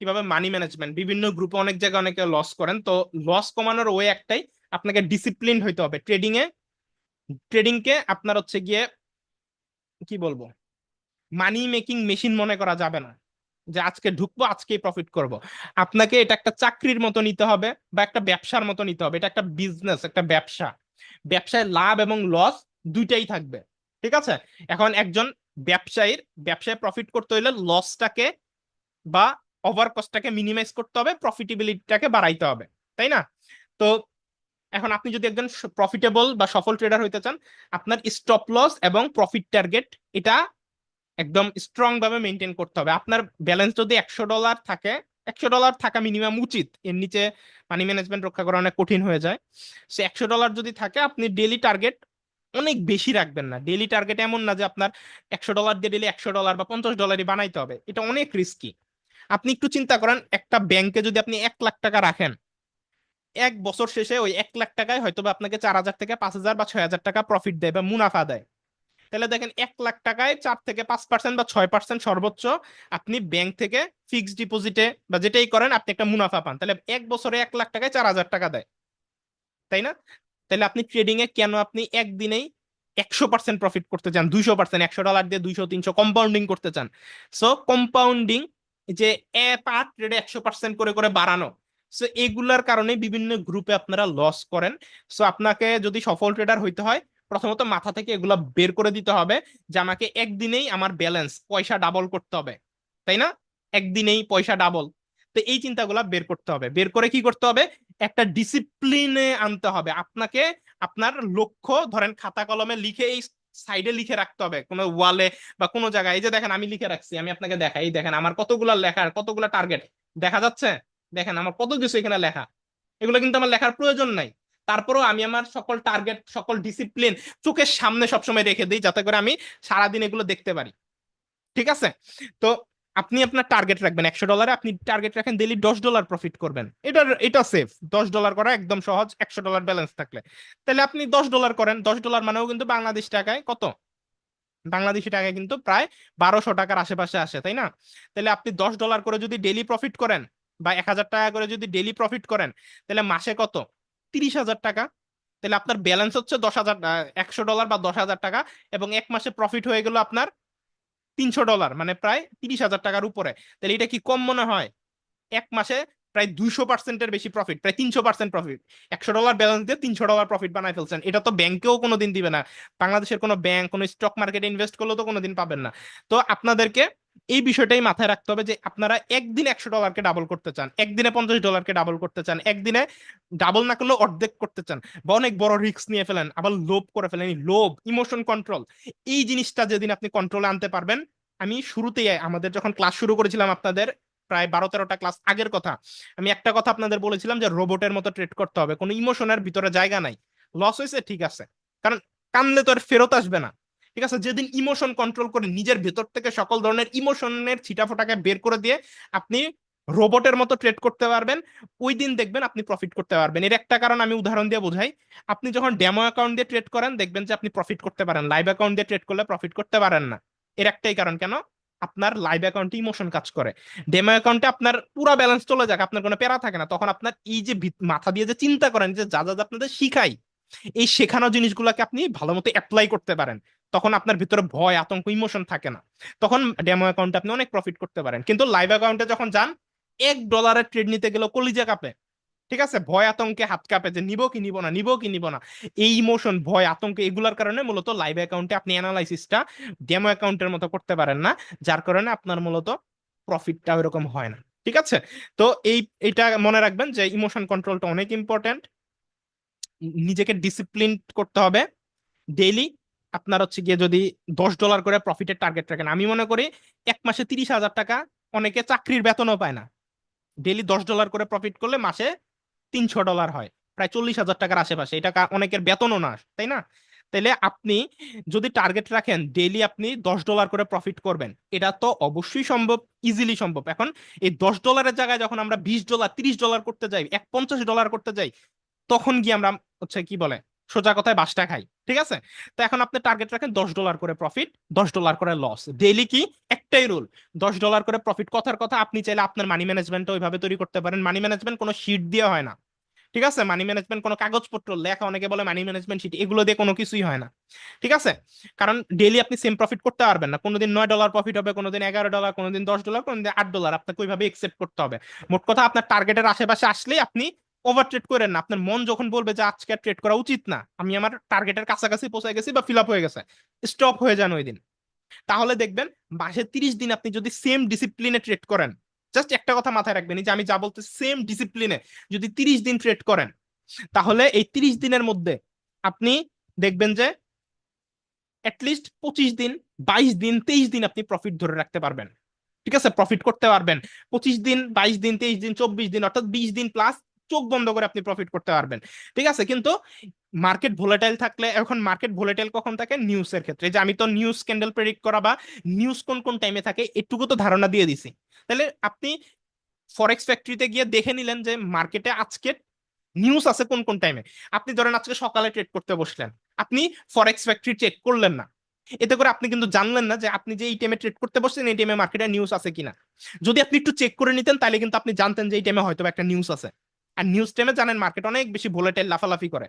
কিভাবে মানি ম্যানেজমেন্ট, বিভিন্ন গ্রুপে অনেক জায়গায় অনেকে লস করেন, তো লস কমানোর ওয়ে একটাই, আপনাকে ডিসিপ্লিন হইতে হবে ট্রেডিং এ। ট্রেডিং কে আপনার হচ্ছে গিয়ে কি বলবো, মানি মেকিং মেশিন মনে করা যাবে না, যে আজকে ঢুকবো আজকেই প্রফিট করব। আপনাকে এটা একটা চাকরির মতো নিতে হবে বা একটা ব্যবসার মতো নিতে হবে। এটা একটা বিজনেস, একটা ব্যবসা। ব্যবসায় লাভ এবং লস দুইটাই থাকবে। ঠিক আছে, এখন একজন ব্যবসায় প্রফিট করতে হলে লসটাকে বা ওভার কস্টটাকে মিনিমাইজ করতে হবে, প্রফিটেবিলিটিটাকে বাড়াইতে হবে, তাই না? তো এখন আপনি যদি একজন প্রফিটেবল বা সফল ট্রেডার হইতে চান, আপনার স্টপ লস এবং প্রফিট টার্গেট এটা একদম স্ট্রং ভাবে মেনটেন করতে হবে। আপনার ব্যালেন্স যদি $100 থাকে, $100 থাকা মিনিমাম উচিত, এর নিচে মানি ম্যানেজমেন্ট রক্ষা করা অনেক কঠিন হয়ে যায়। সে $100 যদি থাকে, আপনি ডেইলি টার্গেট অনেক বেশি রাখবেন না। ডেইলি টার্গেট এমন না যে আপনার $100 দিয়ে ডেইলি $100 বা $50 বানাইতে হবে, এটা অনেক রিস্কি। আপনি একটু চিন্তা করেন, একটা ব্যাংকে যদি আপনি 1 লাখ টাকা রাখেন, এক বছর শেষে ওই 1 লাখ টাকায় হয়তো বা আপনাকে 4,000 থেকে 5,000 বা 6,000 টাকা প্রফিট দেয় বা মুনাফা দেয়। তাহলে দেখেন 1 লাখ টাকায় 4 থেকে 5% বা 6% সর্বোচ্চ আপনি ব্যাংক থেকে ফিক্সড ডিপোজিটে বা যেটাই করেন আপনি একটা মুনাফা পান। তাহলে 1 বছরে 1 লাখ টাকায় 4,000 টাকা দেয়, তাই না? তাহলে আপনি ট্রেডিং এ কেন আপনি একদিনেই 100% প্রফিট করতে চান, 200%, $100 দিয়ে 200 300 কম্পাউন্ডিং করতে চান? সো কম্পাউন্ডিং, যে পার ট্রেডে 100% করে করে বাড়ানো, সো এগুলার কারণে বিভিন্ন গ্রুপে আপনারা লস করেন। সো আপনাকে যদি সফল ট্রেডার হইতে হয়, প্রথমত মাথা থেকে এগুলা বের করে দিতে হবে যে আমাকে একদিনেই আমার ব্যালেন্স পয়সা ডাবল করতে হবে, তাই না? একদিনেই পয়সা ডাবল। তো এই চিন্তাগুলা বের করতে হবে। বের করে কি করতে হবে? একটা ডিসিপ্লিনে আনতে হবে আপনাকে। আপনার লক্ষ্য ধরেন খাতা কলমে লিখে এই সাইডে লিখে রাখতে হবে, কোনো ওয়ালে বা কোনো জায়গায়। এই যে দেখেন আমি লিখে রাখছি, আমি আপনাকে দেখাই, এই দেখেন আমার কতগুলা লেখা, কতগুলা টার্গেট দেখা যাচ্ছে। দেখেন আমার কত কিছু এখানে লেখা। এগুলো কিন্তু আমার লেখার প্রয়োজন নাই, তারপরেও আমি আমার সকল টার্গেট, সকল ডিসিপ্লিন চোখের সামনে সবসময় রেখে দিই, যাতে করে আমি সারাদিন এগুলো দেখতে পারি। ঠিক আছে? তো আপনি আপনার টার্গেট রাখবেন $100, আপনি টার্গেট রাখেন ডেইলি $10 প্রফিট করবেন। এটা সেফ। $10 করা একদম সহজ, $100 ব্যালেন্স থাকলে। তাহলে আপনি $10 করেন। $10 মানেও কিন্তু বাংলাদেশ টাকায় কত? বাংলাদেশি টাকায় কিন্তু প্রায় 1,200 টাকার আশেপাশে আসে, তাই না? তাহলে আপনি $10 করে যদি ডেইলি প্রফিট করেন বা 1,000 টাকা করে যদি ডেইলি প্রফিট করেন, তাহলে মাসে কত? 30,000 টাকা। তাহলে আপনার ব্যালেন্স হচ্ছে $100 বা 10,000 টাকা, এবং এক মাসে প্রফিট হয়ে গেল আপনার $300, মানে প্রায় 30,000 টাকার উপরে। তাহলে এটা কি কম মনে হয়? এক মাসে প্রায় 200%-এর বেশি প্রফিট, প্রায় 300% প্রফিট। $100 ব্যালেন্স দিয়ে $300 প্রফিট বানায় ফেলছেন। এটা তো ব্যাংকেও কোনোদিন দিবে না। বাংলাদেশের কোনো ব্যাংক কোনো স্টক মার্কেটে ইনভেস্ট করলেও তো কোনোদিন পাবেন না। তো আপনাদেরকে এই বিষয়টাই মাথায় রাখতে হবে যে আপনারা একদিন $100-কে ডাবল করতে চান, একদিনে $50-কে ডাবল করতে চান, একদিনে ডাবল না করলেও অর্ধেক করতে চান, বা অনেক বড় রিস্ক নিয়ে ফেলেন, আবার লোভ করে ফেলেন। এই লোভ, ইমোশন কন্ট্রোল, এই জিনিসটা যেদিন আপনি কন্ট্রোলে আনতে পারবেন। আমি শুরুতেই আমাদের যখন ক্লাস শুরু করেছিলাম আপনাদের প্রায় 12-13টা ক্লাস আগের কথা, আমি একটা কথা আপনাদের বলেছিলাম যে রোবটের মতো ট্রেড করতে হবে, কোনো ইমোশনের ভিতরে জায়গা নাই। লস হয়েছে ঠিক আছে, কারণ কানলে তো আর ফেরত আসবে না। ঠিক আছে? যেদিন ইমোশন কন্ট্রোল করে নিজের ভেতর থেকে সকল ধরনের ইমোশনের ছিটাফোটাকে বের করে দিয়ে আপনি রোবটের মতো ট্রেড করতে পারবেন, ওই দিন দেখবেন আপনি প্রফিট করতে পারবেন। এর একটা কারণ আমি উদাহরণ দিয়ে বোঝাই। আপনি যখন ডেমো অ্যাকাউন্ট দিয়ে ট্রেড করেন দেখবেন যে আপনি প্রফিট করতে পারেন, লাইভ অ্যাকাউন্ট দিয়ে ট্রেড করলে প্রফিট করতে পারেন না। এর একটাই কারণ, কেন? আপনার লাইভ অ্যাকাউন্টে ইমোশন কাজ করে। ডেমো অ্যাকাউন্টে আপনার পুরো ব্যালেন্স চলে যাক, আপনার কোনো প্যারা থাকে না, তখন আপনার এই যে মাথা দিয়ে যে চিন্তা করেন, যে যা যা যা আপনাদের শিখাই, এই শেখানো জিনিসগুলোকে আপনি ভালো মতো অ্যাপ্লাই করতে পারেন। তখন আপনার ভিতরে ভয়, আতঙ্ক, ইমোশন থাকে না। তখন ডেমো অ্যাকাউন্টে আপনি অনেক প্রফিট করতে পারেন। কিন্তু লাইভ অ্যাকাউন্টে যখন যান, $1 ট্রেড নিতে গেলেও কলিজা কাঁপে। ঠিক আছে? ভয় আতঙ্কে হাত কাঁপে যে নিব কি নিব না, নিব কি নিব না। এই ইমোশন, ভয়, আতঙ্ক, এগুলার কারণে মূলত লাইভ অ্যাকাউন্টে আপনি অ্যানালাইসিসটা ডেমো অ্যাকাউন্টের মতো করতে পারেন না, যার কারণে আপনার মূলত প্রফিটটা ওইরকম হয় না। ঠিক আছে? তো এইটা মনে রাখবেন যে ইমোশন কন্ট্রোলটা অনেক ইম্পর্টেন্ট। নিজেকে ডিসিপ্লিন করতে হবে ডেইলি। আপনার হচ্ছে গিয়ে যদি $10 করে প্রফিটের টার্গেট রাখেন, আমি মনে করি এক মাসে 30,000 টাকা, অনেকে চাকরির বেতনও পায় না। ডেইলি $10 করে প্রফিট করলে মাসে $300 হয়, প্রায় 40,000 টাকার আশেপাশে। এটা অনেকের বেতনও না, তাই না? তাইলে আপনি যদি টার্গেট রাখেন ডেইলি আপনি $10 করে প্রফিট করবেন, এটা তো অবশ্যই সম্ভব, ইজিলি সম্ভব। এখন এই $10 জায়গায় যখন আমরা $20, $30 করতে যাই, $50 করতে যাই, তখন গিয়ে আমরা হচ্ছে কি বলে, সোজা কথায় বাসটা খাই। ঠিক আছে? তো এখন আপনি টার্গেট রাখেন $10 করে প্রফিট, $10 করে লস ডেইলি। কি একটাই রুল, $10 করে প্রফিট। কথার কথা, আপনি চাইলে আপনার মানি ম্যানেজমেন্টটা ওইভাবে তৈরি করতে পারেন। মানি ম্যানেজমেন্ট কোনো শিট দিয়ে হয় না। ঠিক আছে? মানি ম্যানেজমেন্ট কোনো কাগজপত্র লেখা, অনেকে বলে মানি ম্যানেজমেন্ট শিট, এগুলো দিয়ে কোনো কিছুই হয় না। ঠিক আছে? কারণ ডেইলি আপনি সেম প্রফিট করতে পারবেন না। কোনোদিন $9 প্রফিট হবে, কোনোদিন $11, কোনোদিন $10, কোনোদিন $8। আপনাকে ওইভাবে একসেপ্ট করতে হবে। মোট কথা, আপনার টার্গেটের আশেপাশে আসলেই আপনি ওভার ট্রেড করেন না। আপনার মন যখন বলবে যে আজকে ট্রেড করা উচিত না, আমি আমার টার্গেটের কাছাকাছি পৌঁছে গেছি বা ফিল আপ হয়ে গেছে, স্টপ হয়ে যান ওই দিন। তাহলে দেখবেন মাসে 30 দিন আপনি যদি সেম ডিসিপ্লিনে ট্রেড করেন, জাস্ট একটা কথা মাথায় রাখবেন, এই যে আমি যা বলতে, সেম ডিসিপ্লিনে যদি 30 দিন ট্রেড করেন, তাহলে এই 30 দিনের মধ্যে আপনি দেখবেন যে অ্যাটলিস্ট 25 দিন, 22 দিন, 23 দিন আপনি প্রফিট ধরে রাখতে পারবেন। ঠিক আছে? প্রফিট করতে পারবেন 25 দিন, 22 দিন, 23 দিন, 24 দিন, অর্থাৎ 20 দিন প্লাস চোখ বন্ধ করে আপনি প্রফিট করতে পারবেন। ঠিক আছে? কিন্তু মার্কেট ভোলাটাইল থাকলে, এখন মার্কেট ভোলাটাইল কখন থাকে? নিউজের ক্ষেত্রে। যে আমি তো নিউজ ক্যান্ডেল প্রেডিক্ট করা বা নিউজ কোন কোন টাইমে থাকে এটুকু তো ধারণা দিয়ে দিছি। তাহলে আপনি ফরেক্স ফ্যাক্টরিতে গিয়ে দেখে নিলেন যে মার্কেটে আজকে নিউজ আছে কোন কোন টাইমে। আপনি ধরেন আজকে সকালে ট্রেড করতে বসলেন, আপনি ফরেক্স ফ্যাক্টরি চেক করলেন না, এতে করে আপনি কিন্তু জানলেন না যে আপনি যে এই টাইমে ট্রেড করতে বসছেন এই টাইমে মার্কেটে নিউজ আছে কিনা। যদি আপনি একটু চেক করে নিতেন তাহলে কিন্তু আপনি জানতেন যে এই টাইমে হয়তো একটা নিউজ আছে। আর নিউজ টাইমে জানেন মার্কেট অনেক বেশি ভোলাটাইল, লাফালাফি করে।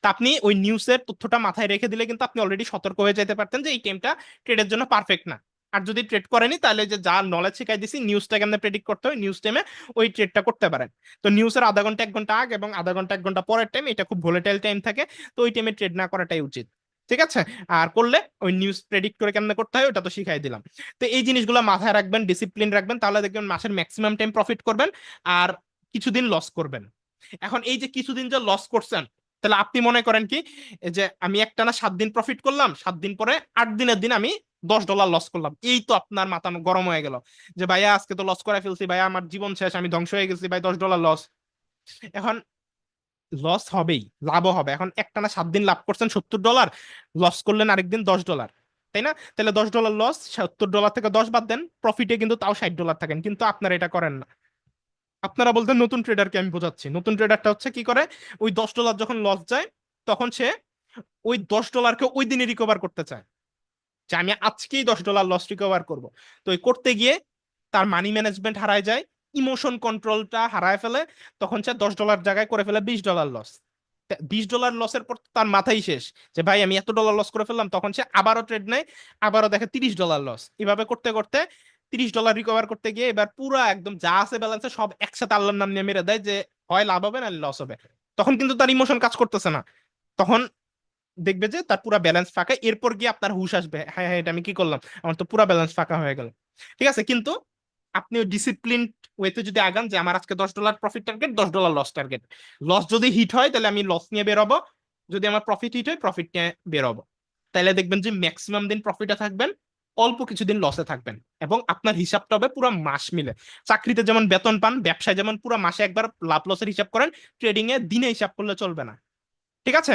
তা আপনি ওই নিউজের তথ্যটা মাথায় রেখে দিলে কিন্তু আপনি অলরেডি সতর্ক হয়ে যেতে পারতেন যে এই টাইমটা ট্রেডের জন্য পারফেক্ট না। আর যদি ট্রেড করেনি তাহলে যে যা নলেজ শিখাই দিছি নিউজটা কেমনে প্রেডিক্ট করতে হয়, নিউজ টাইমে ওই ট্রেডটা করতে পারেন। তো নিউজের আধা ঘন্টা 1 ঘন্টা আগে এবং আধা ঘন্টা 1 ঘন্টা পরের টাইম এটা খুব ভোলাটাইল টাইম থাকে, তো ওই টাইমে ট্রেড না করাটাই উচিত। ঠিক আছে। আর করলে ওই নিউজ প্রেডিক্ট করে কেমনে করতে হয় ওটা তো শিখাই দিলাম। তো এই জিনিসগুলো মাথায় রাখবেন, ডিসিপ্লিন রাখবেন, তাহলে দেখবেন মাসের ম্যাক্সিমাম টাইম প্রফিট করবেন আর কিছুদিন লস করবেন। এখন এই যে কিছুদিন যে লস করছেন, তাহলে আপনি মনে করেন কি যে আমি একটানা 7 দিন প্রফিট করলাম, 7 দিন পরে 8 দিনের দিন আমি $10 লস করলাম, এই তো আপনার মাথা গরম হয়ে গেল যে ভাইয়া আজকে তো লস করে ফেলছি, ভাইয়া আমার জীবন শেষ, আমি ধ্বংস হয়ে গেছি ভাই, $10 লস। এখন লস হবেই, লাভও হবে। এখন একটানা 7 দিন লাভ করছেন $70, লস করলেন আরেকদিন $10, তাই না? তাহলে $10 লস, $70 থেকে 10 বাদ দেন, প্রফিটে কিন্তু তাও $60 থাকেন, কিন্তু আপনারা এটা করেন না। আপনারা বলতে নতুন ট্রেডারকে আমি বোঝাচ্ছি, নতুন ট্রেডারটা হচ্ছে কি করে, ওই $10 যখন লস যায় তখন সে ওই $10কে ওই দিনে রিকভার করতে চায়, যে আমি আজকেই $10 লস রিকভার করব। তো ওই করতে গিয়ে তার মানি ম্যানেজমেন্ট হারায় যায়, ইমোশন কন্ট্রোলটা হারায় ফেলে, তখন সে $10 জায়গায় করে ফেলে $20 লস। $20 লসের পর তার মাথাই শেষ যে ভাই আমি এত $1 লস করে ফেললাম, তখন সে আবারও ট্রেড নেয়, আবারও দেখে $30 লস। এভাবে করতে করতে $30 রিকভার করতে গিয়ে এবার পুরো একদম যা আছে ব্যালেন্সে সব একসাথে আল্লাহর নাম নিয়ে মেরে দেয় যে হয় লাভ হবে না লস হবে। তখন কিন্তু তার ইমোশন কাজ করতেছে না, তখন দেখবে যে তার পুরো ব্যালেন্স ফাঁকা। এরপর গিয়ে আপনার হুশ আসবে, হ্যাঁ হ্যাঁ এটা আমি কি করলাম, আমার তো পুরো ব্যালেন্স ফাঁকা হয়ে গেল। ঠিক আছে, কিন্তু আপনি ওই ডিসিপ্লিন ওয়েতে যদি আগান যে আমার আজকে $10 profit target, $10 loss target, loss যদি হিট হয় তাহলে আমি লস নিয়ে বেরোবো, যদি আমার প্রফিট হিট হয় প্রফিট নিয়ে বেরোবো। তাহলে দেখবেন যে ম্যাক্সিমাম দিন প্রফিটে থাকবেন, অল্প কিছুদিন লসে থাকবেন, এবং আপনার হিসাবটা হবে পুরো মাস মিলে। চাকরিতে যেমন বেতন পান, ব্যবসায় যেমন পুরো মাসে একবার লাভ লসের হিসাব করেন, ট্রেডিং এ দিনে হিসাব করলে চলবে না। ঠিক আছে।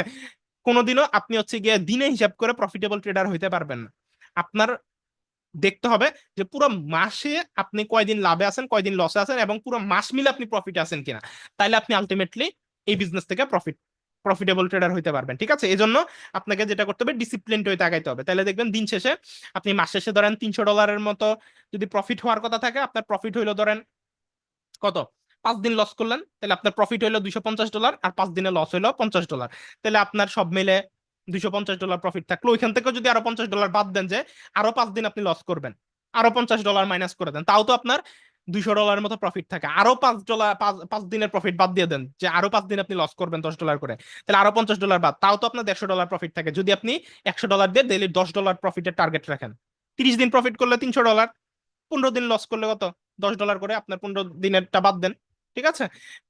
কোনোদিনও আপনি হচ্ছে গিয়ে দিনে হিসাব করে প্রফিটেবল ট্রেডার হইতে পারবেন না। আপনার দেখতে হবে যে পুরো মাসে আপনি কয়দিন লাভে আছেন, কয়দিন লসে আছেন, এবং পুরো মাস মিলে আপনি প্রফিটে আছেন কিনা। তাইলে আপনি আলটিমেটলি এই বিজনেস থেকে প্রফিটেবল ট্রেডার হইতে পারবেন। ঠিক আছে, এই জন্য আপনাকে যেটা করতে হবে ডিসিপ্লিন হইতে আগাইতে হবে। তাহলে দেখবেন দিন শেষে আপনি মাস শেষে ধরেন $300 মতো যদি প্রফিট হওয়ার কথা থাকে, আপনার প্রফিট হইলো ধরেন কত, 5 দিন লস করলেন, তাহলে আপনার প্রফিট হইলো $250, আর 5 দিনে লস হইলো $50। তাহলে আপনার সব মিলে $250 প্রফিট থাকলো। ওইখান থেকে যদি আরো $50 বাদ দেন, যে আরো 5 দিন আপনি লস করবেন, আরো $50 মাইনাস করে দেন, তাও তো আপনার $200 মতো প্রফিট থাকে। আরো $5, 5 দিনের প্রফিট বাদ দিয়ে দেন, যে আরো 5 দিন আপনি লস করবেন $10 করে, তাহলে আরো $50 বাদ, তাও তো আপনার $150 প্রফিট থাকে। যদি আপনি $100 দিয়ে ডেইলি $10 প্রফিটের টার্গেট রাখেন, 30 দিন প্রফিট করলে $300, 15 দিন লস করলে কত, $10 করে, আপনার 15 দিনেরটা বাদ দেন। ঠিক আছে,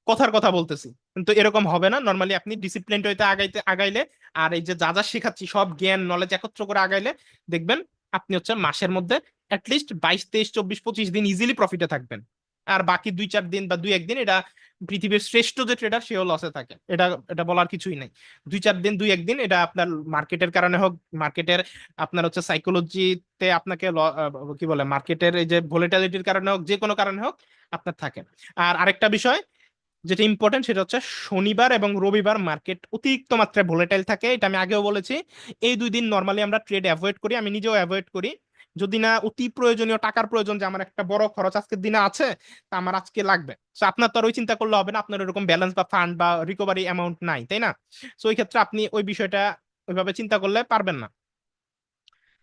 কথার কথা বলতেছি, কিন্তু এরকম হবে না। নর্মালি আপনি ডিসিপ্লিন হইতে আগাইলে, আর এই যে যা যা শেখাচ্ছি সব জ্ঞান নলেজ একত্র করে আগাইলে, দেখবেন আপনি হচ্ছে মাসের মধ্যে অ্যাটলিস্ট 22, 23, 24, 25 দিন ইজিলি প্রফিটে থাকবেন। আর বাকি 2-4 দিন বা 2-1 দিন এটা পৃথিবীর শ্রেষ্ঠ যে ট্রেডার সেও লসে থাকে, এটা এটা বলার কিছুই নাই। 2-4 দিন 2-1 দিন এটা আপনার মার্কেটের কারণে হোক, মার্কেটের আপনার হচ্ছে সাইকোলজিতে আপনাকে কি বলে মার্কেটের এই যে ভোলেটিলিটির কারণে হোক, যে কোনো কারণে হোক আপনার থাকে। আর আরেকটা বিষয় যেটা ইম্পর্টেন্ট সেটা হচ্ছে শনিবার এবং রবিবার মার্কেট অতিরিক্ত মাত্রায় ভোলেটাইল থাকে, এটা আমি আগেও বলেছি। এই 2 দিন নর্মালি আমরা ট্রেড অ্যাভয়েড করি, আমি নিজেও অ্যাভয়েড করি। যদি না অতি প্রয়োজনীয় টাকার প্রয়োজন, যে আমার একটা বড় খরচ আজকের দিনে আছে, তা আমার আজকে লাগবে, তো আপনার তো আর ওই চিন্তা করলে হবে না, আপনার এরকম ব্যালেন্স বা ফান্ড বা রিকভারি অ্যামাউন্ট নাই, তাই না? তো ওই ক্ষেত্রে আপনি ওই বিষয়টা ওইভাবে চিন্তা করলে পারবেন না।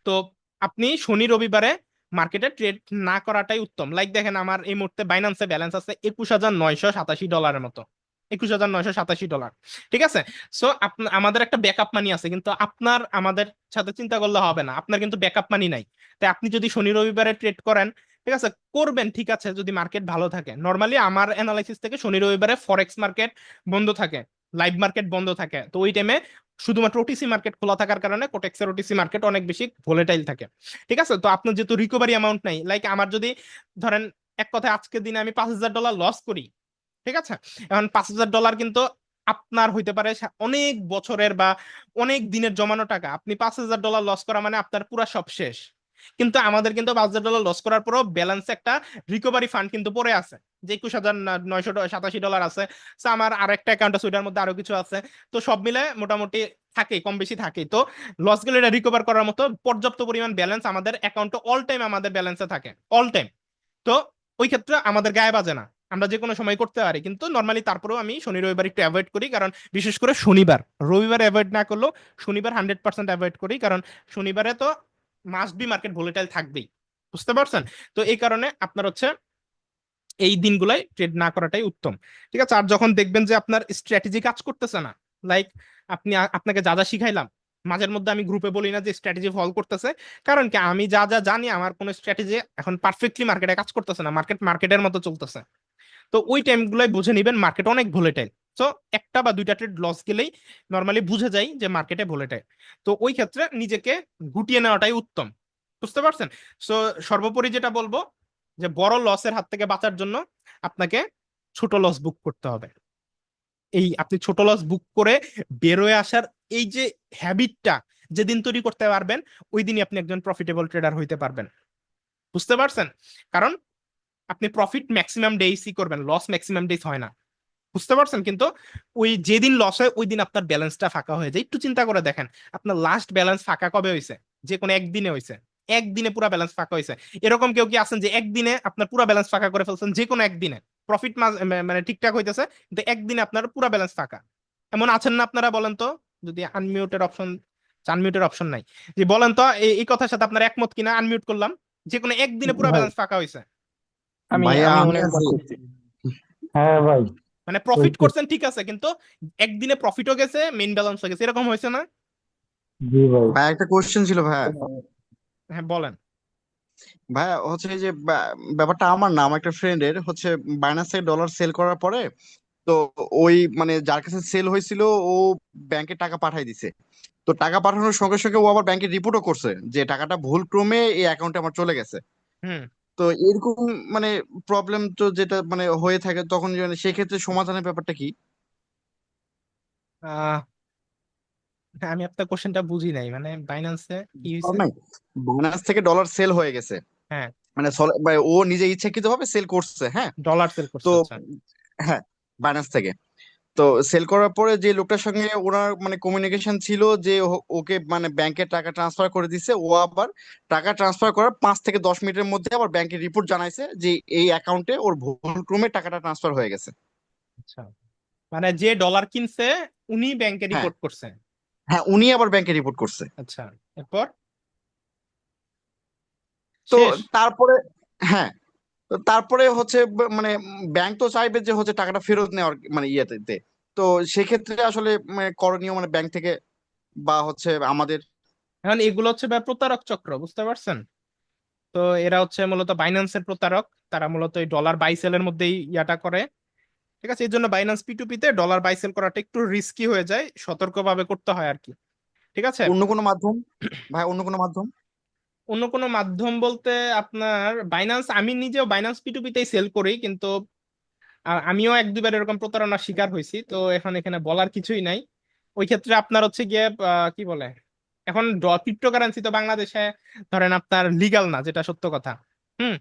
তো আপনি শনি রবিবারে মার্কেটে ট্রেড না করাটাই উত্তম। লাইক দেখেন আমার এই মুহূর্তে বাইন্যান্সে ব্যালেন্স আছে $21,987 মতো, $21,987। ঠিক আছে। সো আমাদের একটা ব্যাকআপ মানি আছে, কিন্তু আপনার আমাদের সাথে চিন্তা করলে হবে না, আপনার কিন্তু ব্যাকআপ মানি নাই। তাই আপনি যদি শনি রবিবারে ট্রেড করেন, ঠিক আছে করবেন, ঠিক আছে, যদি মার্কেট ভালো থাকে। নর্মালি আমার অ্যানালাইসিস থেকে শনি রবিবারে ফরেক্স মার্কেট বন্ধ থাকে, লাইভ মার্কেট বন্ধ থাকে, তো ওই টাইমে শুধুমাত্র ওটিসি মার্কেট খোলা থাকার কারণে কোটেক্সের ওটিসি মার্কেট অনেক বেশি ভোলেটাইল থাকে। ঠিক আছে, তো আপনার যেহেতু রিকভারি অ্যামাউন্ট নাই, লাইক আমার যদি ধরেন এক কথায় আজকের দিনে আমি $5,000 লস করি, ঠিক আছে, এখন $5,000 কিন্তু আপনার হইতে পারে অনেক বছরের বা অনেক দিনের জমানো টাকা। আপনি $5,000 লস করা মানে আপনার পুরো সব শেষ। কিন্তু আমাদের কিন্তু $5,000 লস করার পরও ব্যালেন্সে একটা রিকভারি ফান্ড কিন্তু পড়ে আছে, যে 21,987 ডলার আছে। So আমার আরেকটা অ্যাকাউন্ট আছে, ওইটার মধ্যে আরো কিছু আছে। তো সব মিলে মোটামুটি থাকে, কম বেশি থাকে। তো লস গেলে এটা রিকভার করার মতো পর্যাপ্ত পরিমাণ ব্যালেন্স আমাদের অ্যাকাউন্টে অল টাইম আমাদের ব্যালেন্সে থাকে, অল টাইম। তো ওই ক্ষেত্রে আমাদের গায়ে বাজে না, আমরা যে কোনো সময় করতে পারি। কিন্তু নর্মালি তারপরেও আমি শনি রবিবার একটু অ্যাভয়েড করি, কারণ বিশেষ করে শনিবার, রবিবার অ্যাভয়েড না করলেও শনিবার 100% অ্যাভয়েড করি, কারণ শনিবারে তো মাস্ট বি মার্কেট ভোলেটাইল থাকবেই, বুঝতে পারছেন? তো এই কারণে আপনার হচ্ছে এই দিনগুলাই ট্রেড না করাটাই উত্তম। ঠিক আছে? আর যখন দেখবেন যে আপনার স্ট্র্যাটেজি কাজ করতেছে না, লাইক আপনাকে যা যা শিখাইলাম, মাঝের মধ্যে আমি গ্রুপে বলি না যে স্ট্র্যাটেজি ফলো করতেছে, কারণ কি আমি যা যা জানি আমার কোনো স্ট্র্যাটেজি এখন পারফেক্টলি মার্কেটে কাজ করতেছে না, মার্কেটের মতো চলতেছে। তো ওই টাইমগুলোই বুঝে নিবেন মার্কেট অনেক ভোলেটাইল। তো একটা বা দুইটা ট্রেড লস গেলেই নর্মালি বুঝে যাই যে মার্কেটে ভোলেটাইল। তো ওই ক্ষেত্রে নিজেকে গুটিয়ে নেওয়াটাই উত্তম, বুঝতে পারছেন? সো সর্বোপরি যেটা বলবো, যে বড় লসের হাত থেকে বাঁচার জন্য আপনাকে ছোট লস বুক করতে হবে। এই আপনি ছোট লস বুক করে বেরোয় আসার এই যে হ্যাবিটটা যেদিন তৈরি করতে পারবেন, ওই দিনই আপনি একজন প্রফিটেবল ট্রেডার হইতে পারবেন, বুঝতে পারছেন? কারণ আপনি প্রফিট ম্যাক্সিমাম ডেইসই করবেন, লস ম্যাক্সিমাম ডেইস হয় না, বুঝতে পারছেন? কিন্তু ওই যেদিন লস হয় ওই দিন আপনার ব্যালেন্সটা ফাঁকা হয়ে যায়। একটু চিন্তা করে দেখেন, আপনার লাস্ট ব্যালেন্স ফাঁকা কবে হয়েছে? যে কোনো একদিনে হয়েছে, একদিনে পুরো ব্যালেন্স ফাঁকা হয়েছে। এরকম কেউ কি আছেন যে একদিনে আপনার পুরো ব্যালেন্স ফাঁকা করে ফেলছেন? যে কোনো একদিনে প্রফিট মানে ঠিকঠাক হইতেছে, কিন্তু একদিনে আপনার পুরো ব্যালেন্স ফাঁকা, এমন আছেন না আপনারা? বলেন তো, যদি আনমিউটের অপশন, আনমিউটের অপশন নাই, যে বলেন তো এই কথার সাথে আপনার একমত কিনা? আনমিউট করলাম, যে কোনো একদিনে পুরো ভাই ব্যালেন্স ফাঁকা হয়েছে। আমি ভাইয়া আমি আমি অনেক আছি। করছি। হ্যাঁ ভাই, মানে প্রফিট হয়েছে। করছেন ঠিক আছে, কিন্তু একদিনে প্রফিটও গেছে, মেইন ব্যালেন্স হয়ে গেছে, এরকম হয়েছে না? জি ভাই। ভাই একটা কোশ্চেন ছিল ভাইয়া। হ্যাঁ বলেন। ভাইয়া হচ্ছে এই যে ব্যাপারটা আমার না, আমার একটা ফ্রেন্ডের হচ্ছে বাইনান্স থেকে ডলার সেল করার পরে, তো ওই মানে যার কাছে সেল হয়েছিল ও ব্যাংকে টাকা পাঠাই দিছে। তো টাকা পাঠানোর সঙ্গে সঙ্গে ও আবার ব্যাংকে রিপোর্টও করছে যে টাকাটা ভুল ক্রমে এই অ্যাকাউন্টে আমার চলে গেছে। হুম। তো এরকম মানে প্রবলেম তো যেটা মানে হয়ে থাকে তখন সেক্ষেত্রে সমাধানের ব্যাপারটা কি? আহ আমি আপনার কোশ্চেনটা বুঝি নাই, মানে বাইন্যান্সে কি হয়েছে? নাই, বাইনান্স থেকে ডলার সেল হয়ে গেছে, হ্যাঁ, মানে মানে ও নিজে ইচ্ছাকৃত ভাবে সেল করছে, হ্যাঁ। ডলার সেল তো করছে, আচ্ছা। হ্যাঁ, বাইনান্স থেকে। তো সেল করার পরে যে লোকটার সঙ্গে ওনার মানে কমিউনিকেশন ছিল যে ওকে মানে ব্যাংকে টাকা ট্রান্সফার করে দিছে, ও আবার টাকা ট্রান্সফার করার 5 থেকে 10 মিনিটের মধ্যে আবার ব্যাংকে রিপোর্ট জানাইছে যে এই অ্যাকাউন্টে ওর ভুল ক্রমে টাকাটা ট্রান্সফার হয়ে গেছে। আচ্ছা, মানে যে ডলার কিনছে উনি ব্যাংকে হ্যাঁ, রিপোর্ট করছে। হ্যাঁ, উনি আবার ব্যাংকে রিপোর্ট করছে। আচ্ছা, এরপর তো শেষ? তারপরে, হ্যাঁ, তো তারপরে হচ্ছে মানে ব্যাংক তো চাইবে যে হচ্ছে টাকাটা ফেরত নেওয়ার মানে ইয়েতে। তো সেক্ষেত্রে আসলে মানে করণীয় মানে ব্যাংক থেকে বা হচ্ছে আমাদের। এখন এগুলো হচ্ছে প্রতারক চক্র, বুঝতে পারছেন? তো এরা হচ্ছে মূলত বাইন্যান্সের প্রতারক, তারা মূলত এই ডলার বাই সেলের মধ্যেই ইয়াটা করে। ঠিক আছে? এই জন্য বাইন্যান্স P2P তে ডলার বাই সেল করাটা একটু রিস্কি হয়ে যায়, সতর্কভাবে করতে হয় আর কি। ঠিক আছে? অন্য কোনো মাধ্যম, ভাই অন্য কোনো মাধ্যম? অন্য কোনো মাধ্যম বলতে আপনার বাইন্যান্স, আমি নিজেও বাইন্যান্স P2P তেই সেল করি, কিন্তু আমিও এক দুইবার এরকম প্রতারণার শিকার হয়েছি। তো এখন এখানে বলার কিছুই নাই। ওই ক্ষেত্রে আপনার হচ্ছে গিয়ে কি বলে, এখন ক্রিপ্টোকারেন্সি তো বাংলাদেশে ধরেন আপনার লিগ্যাল না, যেটা সত্য কথা। হুম।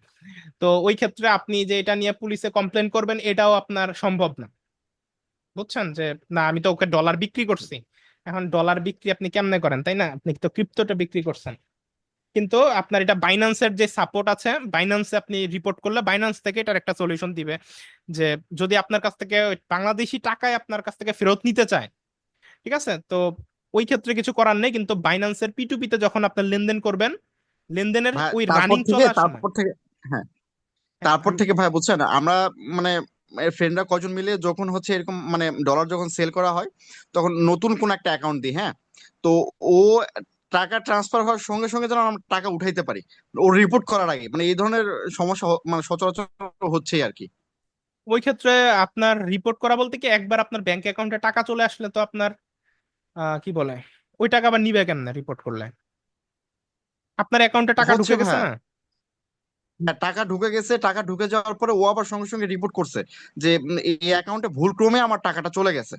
তো ওই ক্ষেত্রে আপনি যে এটা নিয়ে পুলিশে কমপ্লেন করবেন, এটাও আপনার সম্ভব না, বুঝছেন? যে না, আমি তো ওকে ডলার বিক্রি করছি। এখন ডলার বিক্রি আপনি কেমনে করেন, তাই না? আপনি তো ক্রিপ্টোটা বিক্রি করছেন। কিন্তু আপনার এটা বাইন্যান্সের যে সাপোর্ট আছে, বাইন্যান্সে আপনি রিপোর্ট করলে বাইন্যান্স থেকে এটার একটা সলিউশন দিবে, যে যদি আপনার কাছ থেকে ওই বাংলাদেশি টাকায় আপনার কাছ থেকে ফেরত নিতে চায়, ঠিক আছে? তো ওই ক্ষেত্রে কিছু করার নেই, কিন্তু বাইন্যান্সের P2P তে যখন আপনার লেনদেন করবেন, লেনদেনের ভাই ওই তারপর রানিং থেকে চলার সময়। তারপর থেকে হ্যাঁ, হ্যাঁ, তারপর থেকে ভাই বুঝছেন আমরা মানে ফ্রেন্ডরা কজন মিলে যখন হচ্ছে এরকম মানে ডলার যখন সেল করা হয় তখন নতুন কোন একটা অ্যাকাউন্ট দিই, হ্যাঁ। তো ও টাকা ট্রান্সফার হওয়ার সঙ্গে সঙ্গে যেন আমরা টাকা উঠাইতে পারি, ও রিপোর্ট করার আগে, মানে এই ধরনের সমস্যা মানে সচরাচর হচ্ছেই আর কি। ওই ক্ষেত্রে আপনার রিপোর্ট করা বলতে কি, একবার আপনার ব্যাংক অ্যাকাউন্টে টাকা চলে আসলে তো আপনার কি বলে, ওই টাকা আবার নিবে কেমনে রিপোর্ট করলে? আপনার অ্যাকাউন্টে টাকা হচ্ছে ঢুকে গেছে ভাই, না? হ্যাঁ, টাকা ঢুকে গেছে, টাকা ঢুকে যাওয়ার পরে ও আবার সঙ্গে সঙ্গে রিপোর্ট করছে যে এই অ্যাকাউন্টে ভুল ক্রমে আমার টাকাটা চলে গেছে।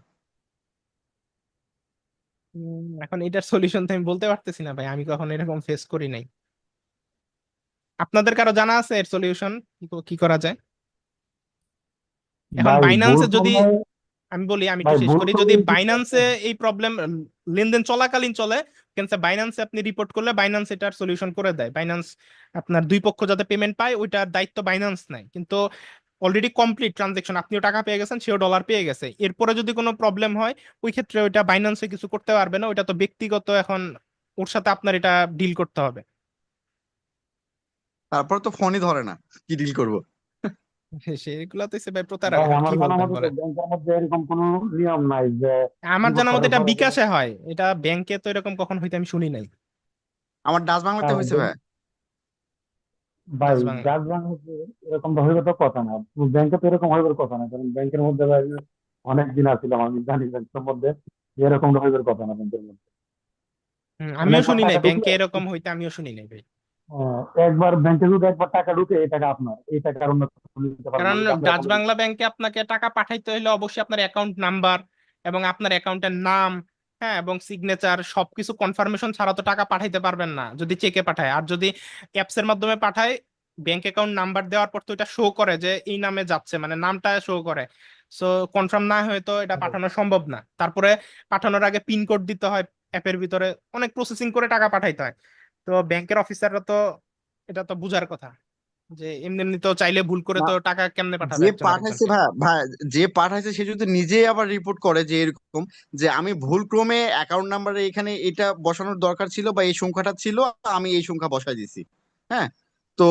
এখন এটার সলিউশন তো আমি বলতে পারতেছি না ভাই, আমি কখনো এরকম ফেস করি নাই। আপনাদের কারো জানা আছে এর সলিউশন কি করা যায়? এখন ভাই ভুল বাইন্যান্সে যদি করলে আমি বলি, আমি একটু ভাই শেষ ভুল করি, যদি করলে কিছু বাইন্যান্সে এই প্রবলেম লেনদেন চলাকালীন চলে, বাইন্যান্সে আপনি রিপোর্ট করলে বাইন্যান্স এটার সলিউশন করে দেয়। বাইন্যান্স আপনার দুই পক্ষ যাতে পেমেন্ট পায় ওইটার দায়িত্ব বাইন্যান্স নেয়, কিন্তু অলরেডি কমপ্লিট ট্রানজেকশন, আপনিও টাকা পেয়ে গেছেন, সেও ডলার পেয়ে গেছে, এরপরে যদি কোনো প্রবলেম হয় ওই ক্ষেত্রে ওইটা বাইন্যান্সে কিছু করতে পারবে না, ওইটা তো ব্যক্তিগত, এখন ওর সাথে আপনার এটা ডিল করতে হবে। তারপর তো ফোনই ধরে না, কি ডিল করব? সেগুলো তো ভাই ভাই প্রতারণা, আমার কি জানা বলবেন মতে তো বলেন। ব্যাংকের মধ্যে এরকম কোনো নিয়ম নাই যে আমার রিপোর্ট জানার মতে করার এটা পরে যে বিকাশে হয়, এটা ব্যাংকে তো এরকম কখন হইতে আমি শুনি নাই। আমার ডাচ বাংলাতে হয়েছে ভাই। ভাই ডাচ বাংলা। ডাক ব্যাংক এরকম তো হইবার তো কথা না, ব্যাংকে তো এরকম হইবার কথা না, কারণ ব্যাংকের মধ্যে ভাই অনেক দিন আসছিলাম, আমি জানি ব্যাংকের মধ্যে যে এরকম হইবার কথা না ব্যাংকের মধ্যে। মানে আমিও একবার শুনি নাই টাকা ঢুকলে ব্যাংকে এরকম হইতে, আমিও শুনি নাই ভাই। একবার ব্যাংকে যদি একবার টাকা ঢুকে এই টাকা আপনার, এই টাকা আর অন্য কেউ নিতে পারবে না, কারণ যদি আমরা ডাচ এখন বাংলা ব্যাংকে আপনাকে টাকা পাঠাইতে হলে অবশ্যই আপনার অ্যাকাউন্ট নাম্বার এবং আপনার অ্যাকাউন্টের নাম, হ্যাঁ, এবং সিগনেচার সবকিছু কনফার্মেশন ছাড়া তো টাকা পাঠাইতে পারবেন না যদি চেকে পাঠায়। আর যদি অ্যাপস এর মাধ্যমে পাঠায়, ব্যাংক অ্যাকাউন্ট নাম্বার দেওয়ার পর তো এটা শো করে যে এই নামে যাচ্ছে, মানে নামটা শো করে। সো কনফার্ম না হয়ে তো এটা পাঠানো সম্ভব না। তারপরে পাঠানোর আগে পিন কোড দিতে হয় অ্যাপের ভিতরে, অনেক প্রসেসিং করে টাকা পাঠাইতে হয়। তো ব্যাংকের অফিসাররা তো এটা তো বুঝার কথা, যে এমনি এমনি তো চাইলে ভুল করে না, তো টাকা কেমনে পাঠাবে যে একজন পাঠাইছে আরেকজনকে। ভাই ভাই, যে পাঠাইছে সে যদি নিজেই আবার রিপোর্ট করে যে এরকম, যে আমি ভুল ক্রমে অ্যাকাউন্ট নাম্বারে এখানে এটা বসানোর দরকার ছিল বা এই সংখ্যাটা ছিল, আমি এই সংখ্যা বসাই দিছি, হ্যাঁ, তো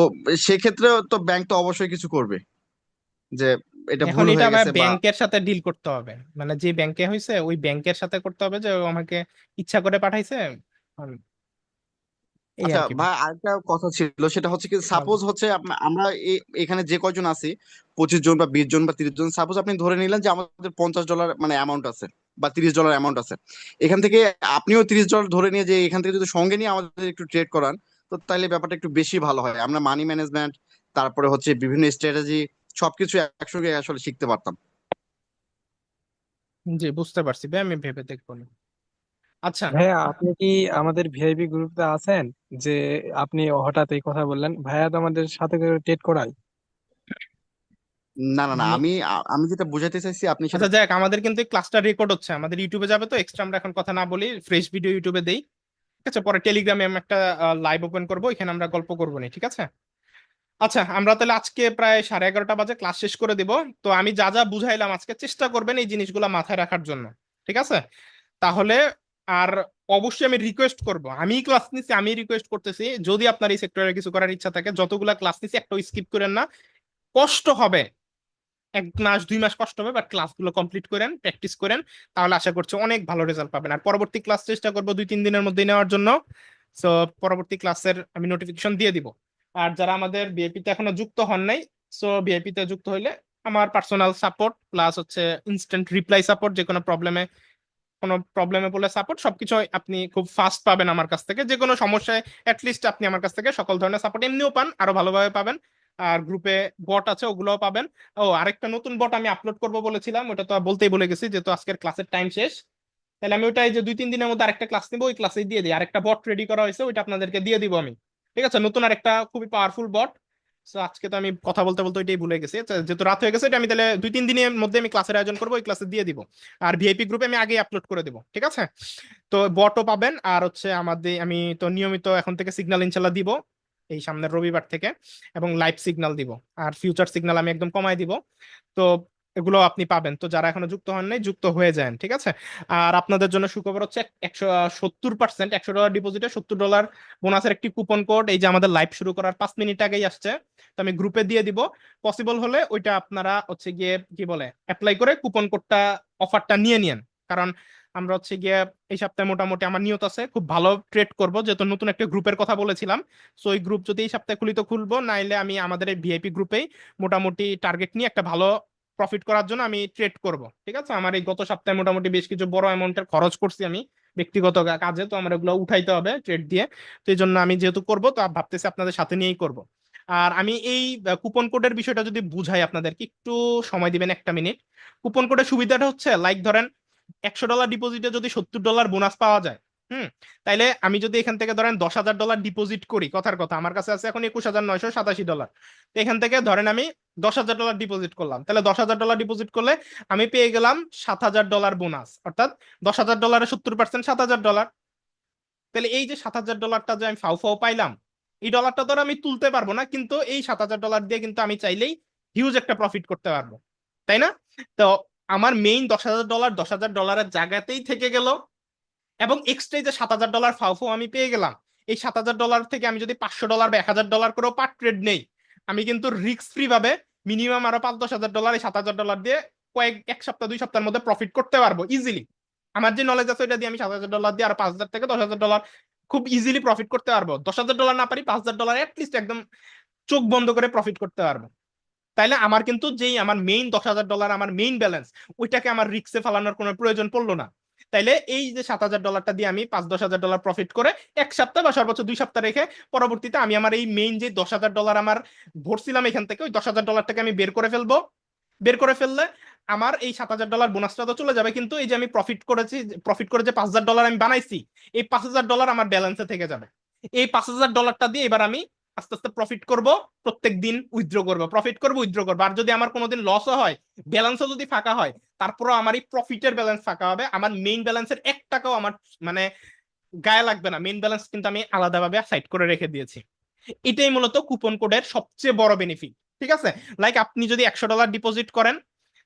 সেক্ষেত্রে তো ব্যাংক তো অবশ্যই কিছু করবে, যে এটা এখন ভুল এটা হয়ে আবার গেছে বা। ব্যাংকের সাথে ডিল করতে হবে, মানে যে ব্যাংকে হয়েছে ওই ব্যাংকের সাথে করতে হবে যে ও আমাকে ইচ্ছা করে পাঠাইছে। উম, এই আচ্ছা আর কি ভাই। ভাই, আরেকটা কথা ছিল, সেটা হচ্ছে কি, বলেন। সাপোজ হচ্ছে আমরা এখানে যে কয়জন আছি, 25 জন বা 20 জন বা 30 জন, সাপোজ আপনি ধরে নিলেন যে আমাদের $50 মানে অ্যামাউন্ট আছে বা $30 অ্যামাউন্ট আছে, এখান থেকে আপনিও $30 ধরে নিয়ে যে এখান থেকে যদি সঙ্গে নিয়ে আমাদের একটু ট্রেড করান, তো তাইলে ব্যাপারটা একটু বেশি ভালো হয়, আমরা মানি ম্যানেজমেন্ট, তারপরে হচ্ছে বিভিন্ন স্ট্র্যাটেজি সবকিছু একসঙ্গে আসলে শিখতে পারতাম। জি, বুঝতে পারছি ভাই, আমি ভেবে দেখবো না। আচ্ছা। ভাইয়া আপনি কি আমাদের ভিআইপি গ্রুপে আছেন? যে আপনি হঠাৎ এই কথা বললেন, ভাইয়া তো আমাদের সাথে করে টেট করায়। না না না, আমি আমি যেটা বুঝাইতে চাইছি আপনি সেটা। আচ্ছা যাক, আমাদের কিন্তু এই ক্লাসটা রেকর্ড হচ্ছে, আমাদের ইউটিউবে যাবে, তো এক্সট্রা আমরা এখন কথা না বলি, ফ্রেশ ভিডিও ইউটিউবে দেই। ঠিক আছে, পরে টেলিগ্রামে আমি একটা লাইভ ওপেন করবো, এখানে আমরা গল্প করবো নি, ঠিক আছে। আচ্ছা, আমরা তাহলে আজকে প্রায় 11:30 বাজে ক্লাস শেষ করে দিব। তো আমি যা যা বুঝাইলাম আজকে চেষ্টা করবেন এই জিনিসগুলো মাথায় রাখার জন্য, ঠিক আছে। তাহলে আর অবশ্যই আমি রিকোয়েস্ট করব, আমি ক্লাস নিচ্ছি, আমি রিকোয়েস্ট করতেছি, যদি আপনার এই সেক্টরে কিছু করার ইচ্ছা থাকে, যতগুলা ক্লাস নিচ্ছি একটা স্কিপ করেন না। কষ্ট হবে, 1 মাস 2 মাস কষ্ট হবে, বাট ক্লাসগুলো কমপ্লিট করেন, প্র্যাকটিস করেন, তাহলে আশা করছি অনেক ভালো রেজাল্ট পাবেন। আর পরবর্তী ক্লাস চেষ্টা করবো 2-3 দিনের মধ্যে নেওয়ার জন্য। সো পরবর্তী ক্লাসের আমি নোটিফিকেশন দিয়ে দিব। আর যারা আমাদের বিএপি তে এখনো যুক্ত হন নাই, সো বিএপি তে যুক্ত হইলে আমার পার্সোনাল সাপোর্ট প্লাস হচ্ছে ইনস্ট্যান্ট রিপ্লাই সাপোর্ট, যে কোনো প্রবলেমে পড়লে সাপোর্ট, সবকিছু আপনি খুব ফাস্ট পাবেন আমার কাছ থেকে। যে কোনো সমস্যায় অ্যাটলিস্ট আপনি আমার কাছ থেকে সকল ধরনের সাপোর্ট এমনিও পান, আরো ভালোভাবে পাবেন। আর গ্রুপে বট আছে, ওগুলোও পাবেন। ও, আরেকটা নতুন বট আমি আপলোড করব বলেছিলাম, ওটা তো বলতেই ভুলে গেছি, যেহেতু আজকের ক্লাসের টাইম শেষ। তাহলে আমি ওটা এই যে 2-3 দিনের মধ্যে আরেকটা ক্লাস নিবো, ওই ক্লাসে দিয়ে দিই, আরেকটা বট রেডি করা হয়েছে, ওইটা আপনাদেরকে দিয়ে দিব আমি। ঠিক আছে, নতুন আরেকটা খুবই পাওয়ারফুল বট। তো আজকে তো আমি কথা বলতে বলতে ওইটাই ভুলে গেছি। তো যেহেতু রাত হয়ে গেছে, এটা আমি তাহলে 2-3 দিনের মধ্যে আমি ক্লাসের আয়োজন করবো, ওই ক্লাসে দিয়ে দিব। আর ভিআইপি গ্রুপে আমি আগেই আপলোড করে দেবো, ঠিক আছে। তো বটও পাবেন, আর হচ্ছে আমাদের আমি তো নিয়মিত এখন থেকে সিগন্যাল ইনশাল্লাহ দিব এই সামনের রবিবার থেকে, এবং লাইভ সিগন্যাল দিব। আর ফিউচার সিগন্যাল আমি একদম কমাই দিব। তো এগুলো আপনি পাবেন, তো যারা এখনো যুক্ত হন নাই যুক্ত হয়ে যান, ঠিক আছে। আর আপনাদের জন্য সুখবর হচ্ছে 70%, $100 ডিপোজিটে $70 বোনাসের একটি কুপন কোড এই যে আমাদের লাইভ শুরু করার 5 মিনিট আগেই আসছে। তো আমি গ্রুপে দিয়ে দিব, পসিবল হলে ওইটা আপনারা হচ্ছে গিয়ে কি বলে অ্যাপ্লাই করে কুপন কোডটা, অফারটা নিয়ে নিন। কারণ আমরা হচ্ছে গিয়ে এই সপ্তাহে মোটামুটি আমার নিয়ত আছে খুব ভালো ট্রেড করব, যেহেতু নতুন একটা গ্রুপের কথা বলেছিলাম। সো এই গ্রুপ যদি এই সপ্তাহে খুলি তো খুলবো, নাইলে আমি আমাদের এই ভিআইপি গ্রুপেই মোটামুটি টার্গেট নিয়ে একটা ভালো প্রফিট করার জন্য আমি ট্রেড করব, ঠিক আছে। আমার এই গত সপ্তাহে মোটামুটি বেশ কিছু বড় অ্যামাউন্টের খরচ করছি আমি ব্যক্তিগত কাজে, তো আমার এগুলো উঠাইতে হবে ট্রেড দিয়ে। তো এই জন্য আমি যেহেতু করব, তো ভাবতেছি আপনাদের সাথে নিয়েই করব। আর আমি এই কুপন কোডের বিষয়টা যদি বুঝাই আপনাদেরকে, একটু সময় দিবেন 1 মিনিট। কুপন কোডের সুবিধাটা হচ্ছে, লাইক ধরেন $100 ডিপোজিটে যদি $70 বোনাস পাওয়া যায়, তাইলে আমি যদি এখান থেকে ধরেন $10,000 ডিপোজিট করি, কথার কথা আমার কাছে আছে এখন $21,987, তো এখান থেকে ধরেন আমি $10,000 ডিপোজিট করলাম, তাহলে $10,000 ডিপোজিট করলে আমি পেয়ে গেলাম $7,000 বোনাস, অর্থাৎ $10,000 70% $7,000। তাহলে এই যে $7,000 যে আমি ফাউ ফাউ পাইলাম, এই ডলারটা তো আর আমি তুলতে পারবো না, কিন্তু এই $7,000 দিয়ে কিন্তু আমি চাইলেই হিউজ একটা প্রফিট করতে পারবো, তাই না? তো আমার মেইন $10,000 জায়গাতেই থেকে গেল, এবং এক্সট্রা যে $7,000 ফাউ ফাউ আমি পেয়ে গেলাম, এই $7,000 থেকে আমি যদি $500 বা $1,000 করেও পার ট্রেড নেই, আমি কিন্তু রিস্ক ফ্রি ভাবে মিনিমাম আরো $5,000-10,000 এই $7,000 দিয়ে এক সপ্তাহ 2 সপ্তাহের মধ্যে প্রফিট করতে পারবো ইজিলি। আমার যে নলেজ আছে ওইটা দিয়ে আমি $7,000 দিয়ে আর 5,000 থেকে $10,000 খুব ইজিলি প্রফিট করতে পারবো। $10,000 না পারি, $5,000 অ্যাটলিস্ট একদম চোখ বন্ধ করে প্রফিট করতে পারবো। তাইলে আমার কিন্তু যেই আমার মেইন $10,000 আমার মেইন ব্যালেন্স, ওইটাকে আমার রিস্কে ফেলানোর কোনো প্রয়োজন পড়লো না। তাইলে এই যে $7,000 দিয়ে আমি $5,000-10,000 প্রফিট করে 1 সপ্তাহ বা সর্বোচ্চ 2 সপ্তাহ রেখে পরবর্তীতে আমি আমার এই মেইন যে $10,000 আমার ভরছিলাম এখান থেকে, ওই $10,000 টাকা আমি বের করে ফেলবো। বের করে ফেললে আমার এই $7,000 বোনাসটা তো চলে যাবে, কিন্তু এই যে আমি প্রফিট করে যে $5,000 আমি বানাইছি, এই $5,000 আমার ব্যালেন্সে থেকে যাবে। এই $5,000 দিয়ে এবার আমি আস্তে আস্তে প্রফিট করব, প্রত্যেক দিন উইথড্র করব, প্রফিট করব, উইথড্র করব। আর যদি আমার কোনোদিন লসও হয়, ব্যালেন্সও যদি ফাঁকা হয়, তারপরও আমার এই প্রফিটের ব্যালেন্স ফাঁকা হবে, আমার মেইন ব্যালেন্সের 1 টাকাও আমার মানে গায়ে লাগবে না। মেইন ব্যালেন্স কিন্তু আমি আলাদাভাবে সাইড করে রেখে দিয়েছি। এটাই মূলত কুপন কোডের সবচেয়ে বড় বেনিফিট, ঠিক আছে? লাইক আপনি যদি $100 ডিপোজিট করেন,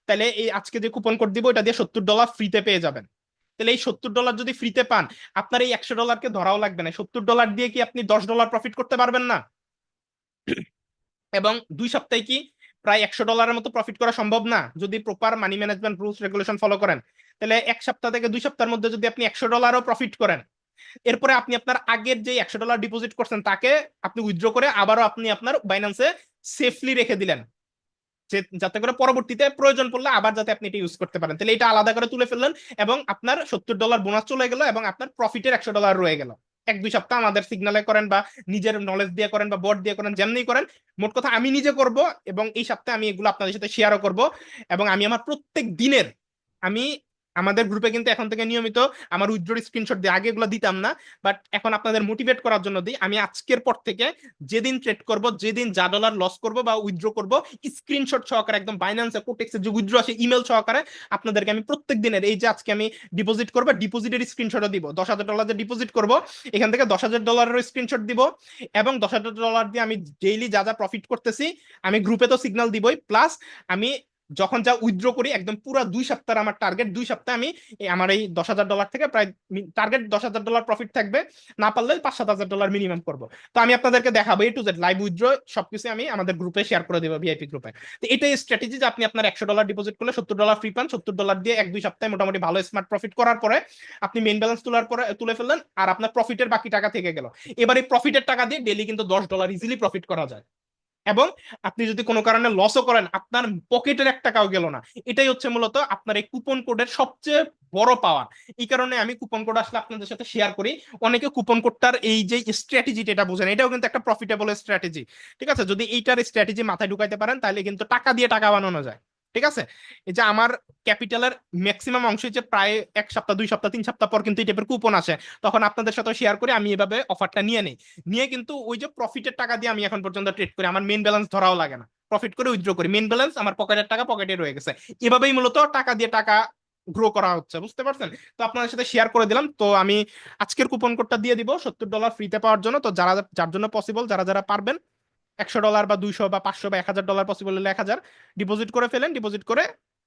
তাহলে এই আজকে যে কুপন কোড দিব, এটা দিয়ে $70 ফ্রিতে পেয়ে যাবেন। তাহলে এই $70 যদি ফ্রিতে পান, আপনার এই $100 ধরাও লাগবে না। $70 দিয়ে কি আপনি $10 প্রফিট করতে পারবেন না? এবং 2 সপ্তাহে কি প্রায় $100 মতো প্রফিট করা সম্ভব না, যদি proper money management rules regulation follow করেন? তাহলে 1 সপ্তাহ থেকে 2 সপ্তাহের মধ্যে যদি আপনি $100-ও প্রফিট করেন, এরপরে আপনি আপনার আগের যে $100 ডিপোজিট করছেন তাকে আপনি উইথড্র করে আবারও আপনি আপনার বাইন্যান্সে সেফলি রেখে দিলেন, যাতে করে পরবর্তীতে প্রয়োজন পড়লে আবার যাতে আপনি এটা ইউজ করতে পারেন। তাহলে এটা আলাদা করে তুলে ফেললেন এবং আপনার $70 বোনাস চলে গেল এবং আপনার প্রফিটের $100 রয়ে গেল। 1-2 সপ্তাহ আমাদের সিগনালে করেন বা নিজের নলেজ দিয়ে করেন বা বোর্ড দিয়ে করেন, যেমনি করেন, মোট কথা আমি নিজে করব এবং এই সপ্তাহে আমি এগুলো আপনাদের সাথে শেয়ারও করব। এবং আমি আমার প্রত্যেক দিনের, আমি আমাদের গ্রুপে কিন্তু এখন থেকে নিয়মিত আমার উইথড্র স্ক্রিনশট দিই, আগে এগুলো দিতাম না, বাট এখন আপনাদের মোটিভেট করার জন্য দিই। আমি আজকের পর থেকে যেদিন ট্রেড করব, যেদিন যা ডলার লস করব বা উইথড্র করব, স্ক্রিনশট সহকারে একদম বাইন্যান্সে কোটেক্সে যে উইথড্র আসে ইমেল সহকারে আপনাদেরকে আমি প্রত্যেক দিনের, এই যে আজকে আমি ডিপোজিট করবো, ডিপোজিটের স্ক্রিনশটও দিব। $10,000 যে ডিপোজিট করব, এখান থেকে $10,000-এর স্ক্রিনশট দিব এবং $10,000 দিয়ে আমি ডেইলি যা যা প্রফিট করতেছি আমি গ্রুপে তো সিগন্যাল দিবই, প্লাস আমি যখন যা উইথড্র করি একদম পুরো 2 সপ্তাহ আমার টার্গেট, 2 সপ্তাহে আমি আমার এই $10,000 থেকে প্রায় টার্গেট $10,000 প্রফিট থাকবে, না পারলে $5,000-7,000 মিনিমাম করবো। তো আমি আপনাদেরকে দেখাবো A to Z live withdraw সবকিছু আমি আমাদের গ্রুপে শেয়ার করে দেবো, ভিআইপি গ্রুপে। তো এটাই স্ট্র্যাটেজি যে আপনি আপনার $100 ডিপোজিট করলে $70 ফ্রি পান, $70 দিয়ে 1-2 সপ্তাহে মোটামুটি ভালো স্মার্ট প্রফিট করার পরে আপনি মেইন ব্যালেন্স তুলে ফেললেন আর আপনার প্রফিটের বাকি টাকা থেকে গেল। এবার এই প্রফিটের টাকা দিয়ে ডেইলি কিন্তু $10 ইজিলি প্রফিট করা যায় এবং আপনি যদি কোনো কারণে লসও করেন আপনার পকেটের 1 টাকাও গেল না। এটাই হচ্ছে মূলত আপনার এই কুপন কোডের সবচেয়ে বড় পাওয়ার। এই কারণে আমি কুপন কোড আসলে আপনাদের সাথে শেয়ার করি। অনেকে কুপন কোডটার এই যে স্ট্র্যাটেজিটা এটা বোঝেন, এটাও কিন্তু একটা প্রফিটেবল স্ট্র্যাটেজি, ঠিক আছে? যদি এইটার স্ট্র্যাটেজি মাথায় ঢুকাইতে পারেন তাহলে কিন্তু টাকা দিয়ে টাকা বানানো যায়, ঠিক আছে? এই যে আমার ক্যাপিটালের ম্যাক্সিমাম অংশ যে প্রায় 1 সপ্তাহ 2 সপ্তাহ 3 সপ্তাহ পর কিন্তু এই টাইপের কুপন আসে, তখন আপনাদের সাথে শেয়ার করে আমি এভাবে অফারটা নিয়ে কিন্তু ওই যে প্রফিটের টাকা দিয়ে আমি এখন পর্যন্ত ট্রেড করি, আমার মেইন ব্যালেন্স ধরাও লাগে না, প্রফিট করে উইথড্র করি, মেইন ব্যালেন্স আমার পকেটের টাকা পকেটে রয়ে গেছে। এভাবেই মূলত টাকা দিয়ে টাকা গ্রো করা হচ্ছে, বুঝতে পারছেন? তো আপনাদের সাথে শেয়ার করে দিলাম। তো আমি আজকের কুপন কোডটা দিয়ে দিব $70 ফ্রিতে পাওয়ার জন্য। তো যার জন্য পসিবল, যারা পারবেন $100 বা 200 বা 500 বা $1,000 পসিবল হলে 1,000 ডিপোজিট করে ফেলেন। ডিপোজিট করে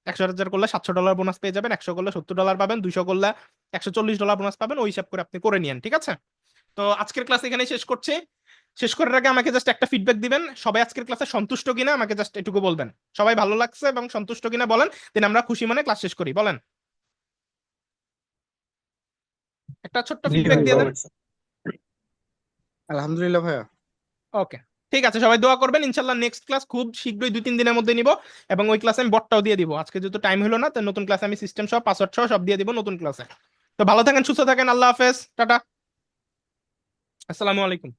100,000 করলে $700 বোনাস পেয়ে যাবেন, 100 করলে $70 পাবেন, 200 করলে $140 বোনাস পাবেন। ওই হিসাব করে আপনি করে নিয়েন, ঠিক আছে? তো আজকের ক্লাস এখানে শেষ করছি। শেষ করার আগে আমাকে জাস্ট একটা ফিডব্যাক দিবেন, সবাই আজকের ক্লাসে সন্তুষ্ট কিনা আমাকে জাস্ট এটুকু বলবেন। সবাই ভালো লাগছে এবং সন্তুষ্ট কিনা বলেন, দেন আমরা খুশি মনে ক্লাস শেষ করি। বলেন, একটা ছোট্ট জি ফিডব্যাক ভাই, দিয়ে ভালো দেন। লাগছে। আলহামদুলিল্লাহ ভাইয়া। ওকে, ঠিক আছে, সবাই দোয়া করবেন। ইনশাল্লাহ নেক্সট ক্লাস খুব শীঘ্রই 2-3 দিনের মধ্যে নিব এবং ওই ক্লাসে আমি বটটাও দিয়ে দিব। আজকে যেহেতু টাইম হলো না, তো নতুন ক্লাসে আমি সিস্টেম সহ পাসওয়ার্ড সহ সব দিয়ে দিব নতুন ক্লাসে। তো ভালো থাকেন, সুস্থ থাকেন, আল্লাহ হাফেজ, টাটা, আসসালামু আলাইকুম।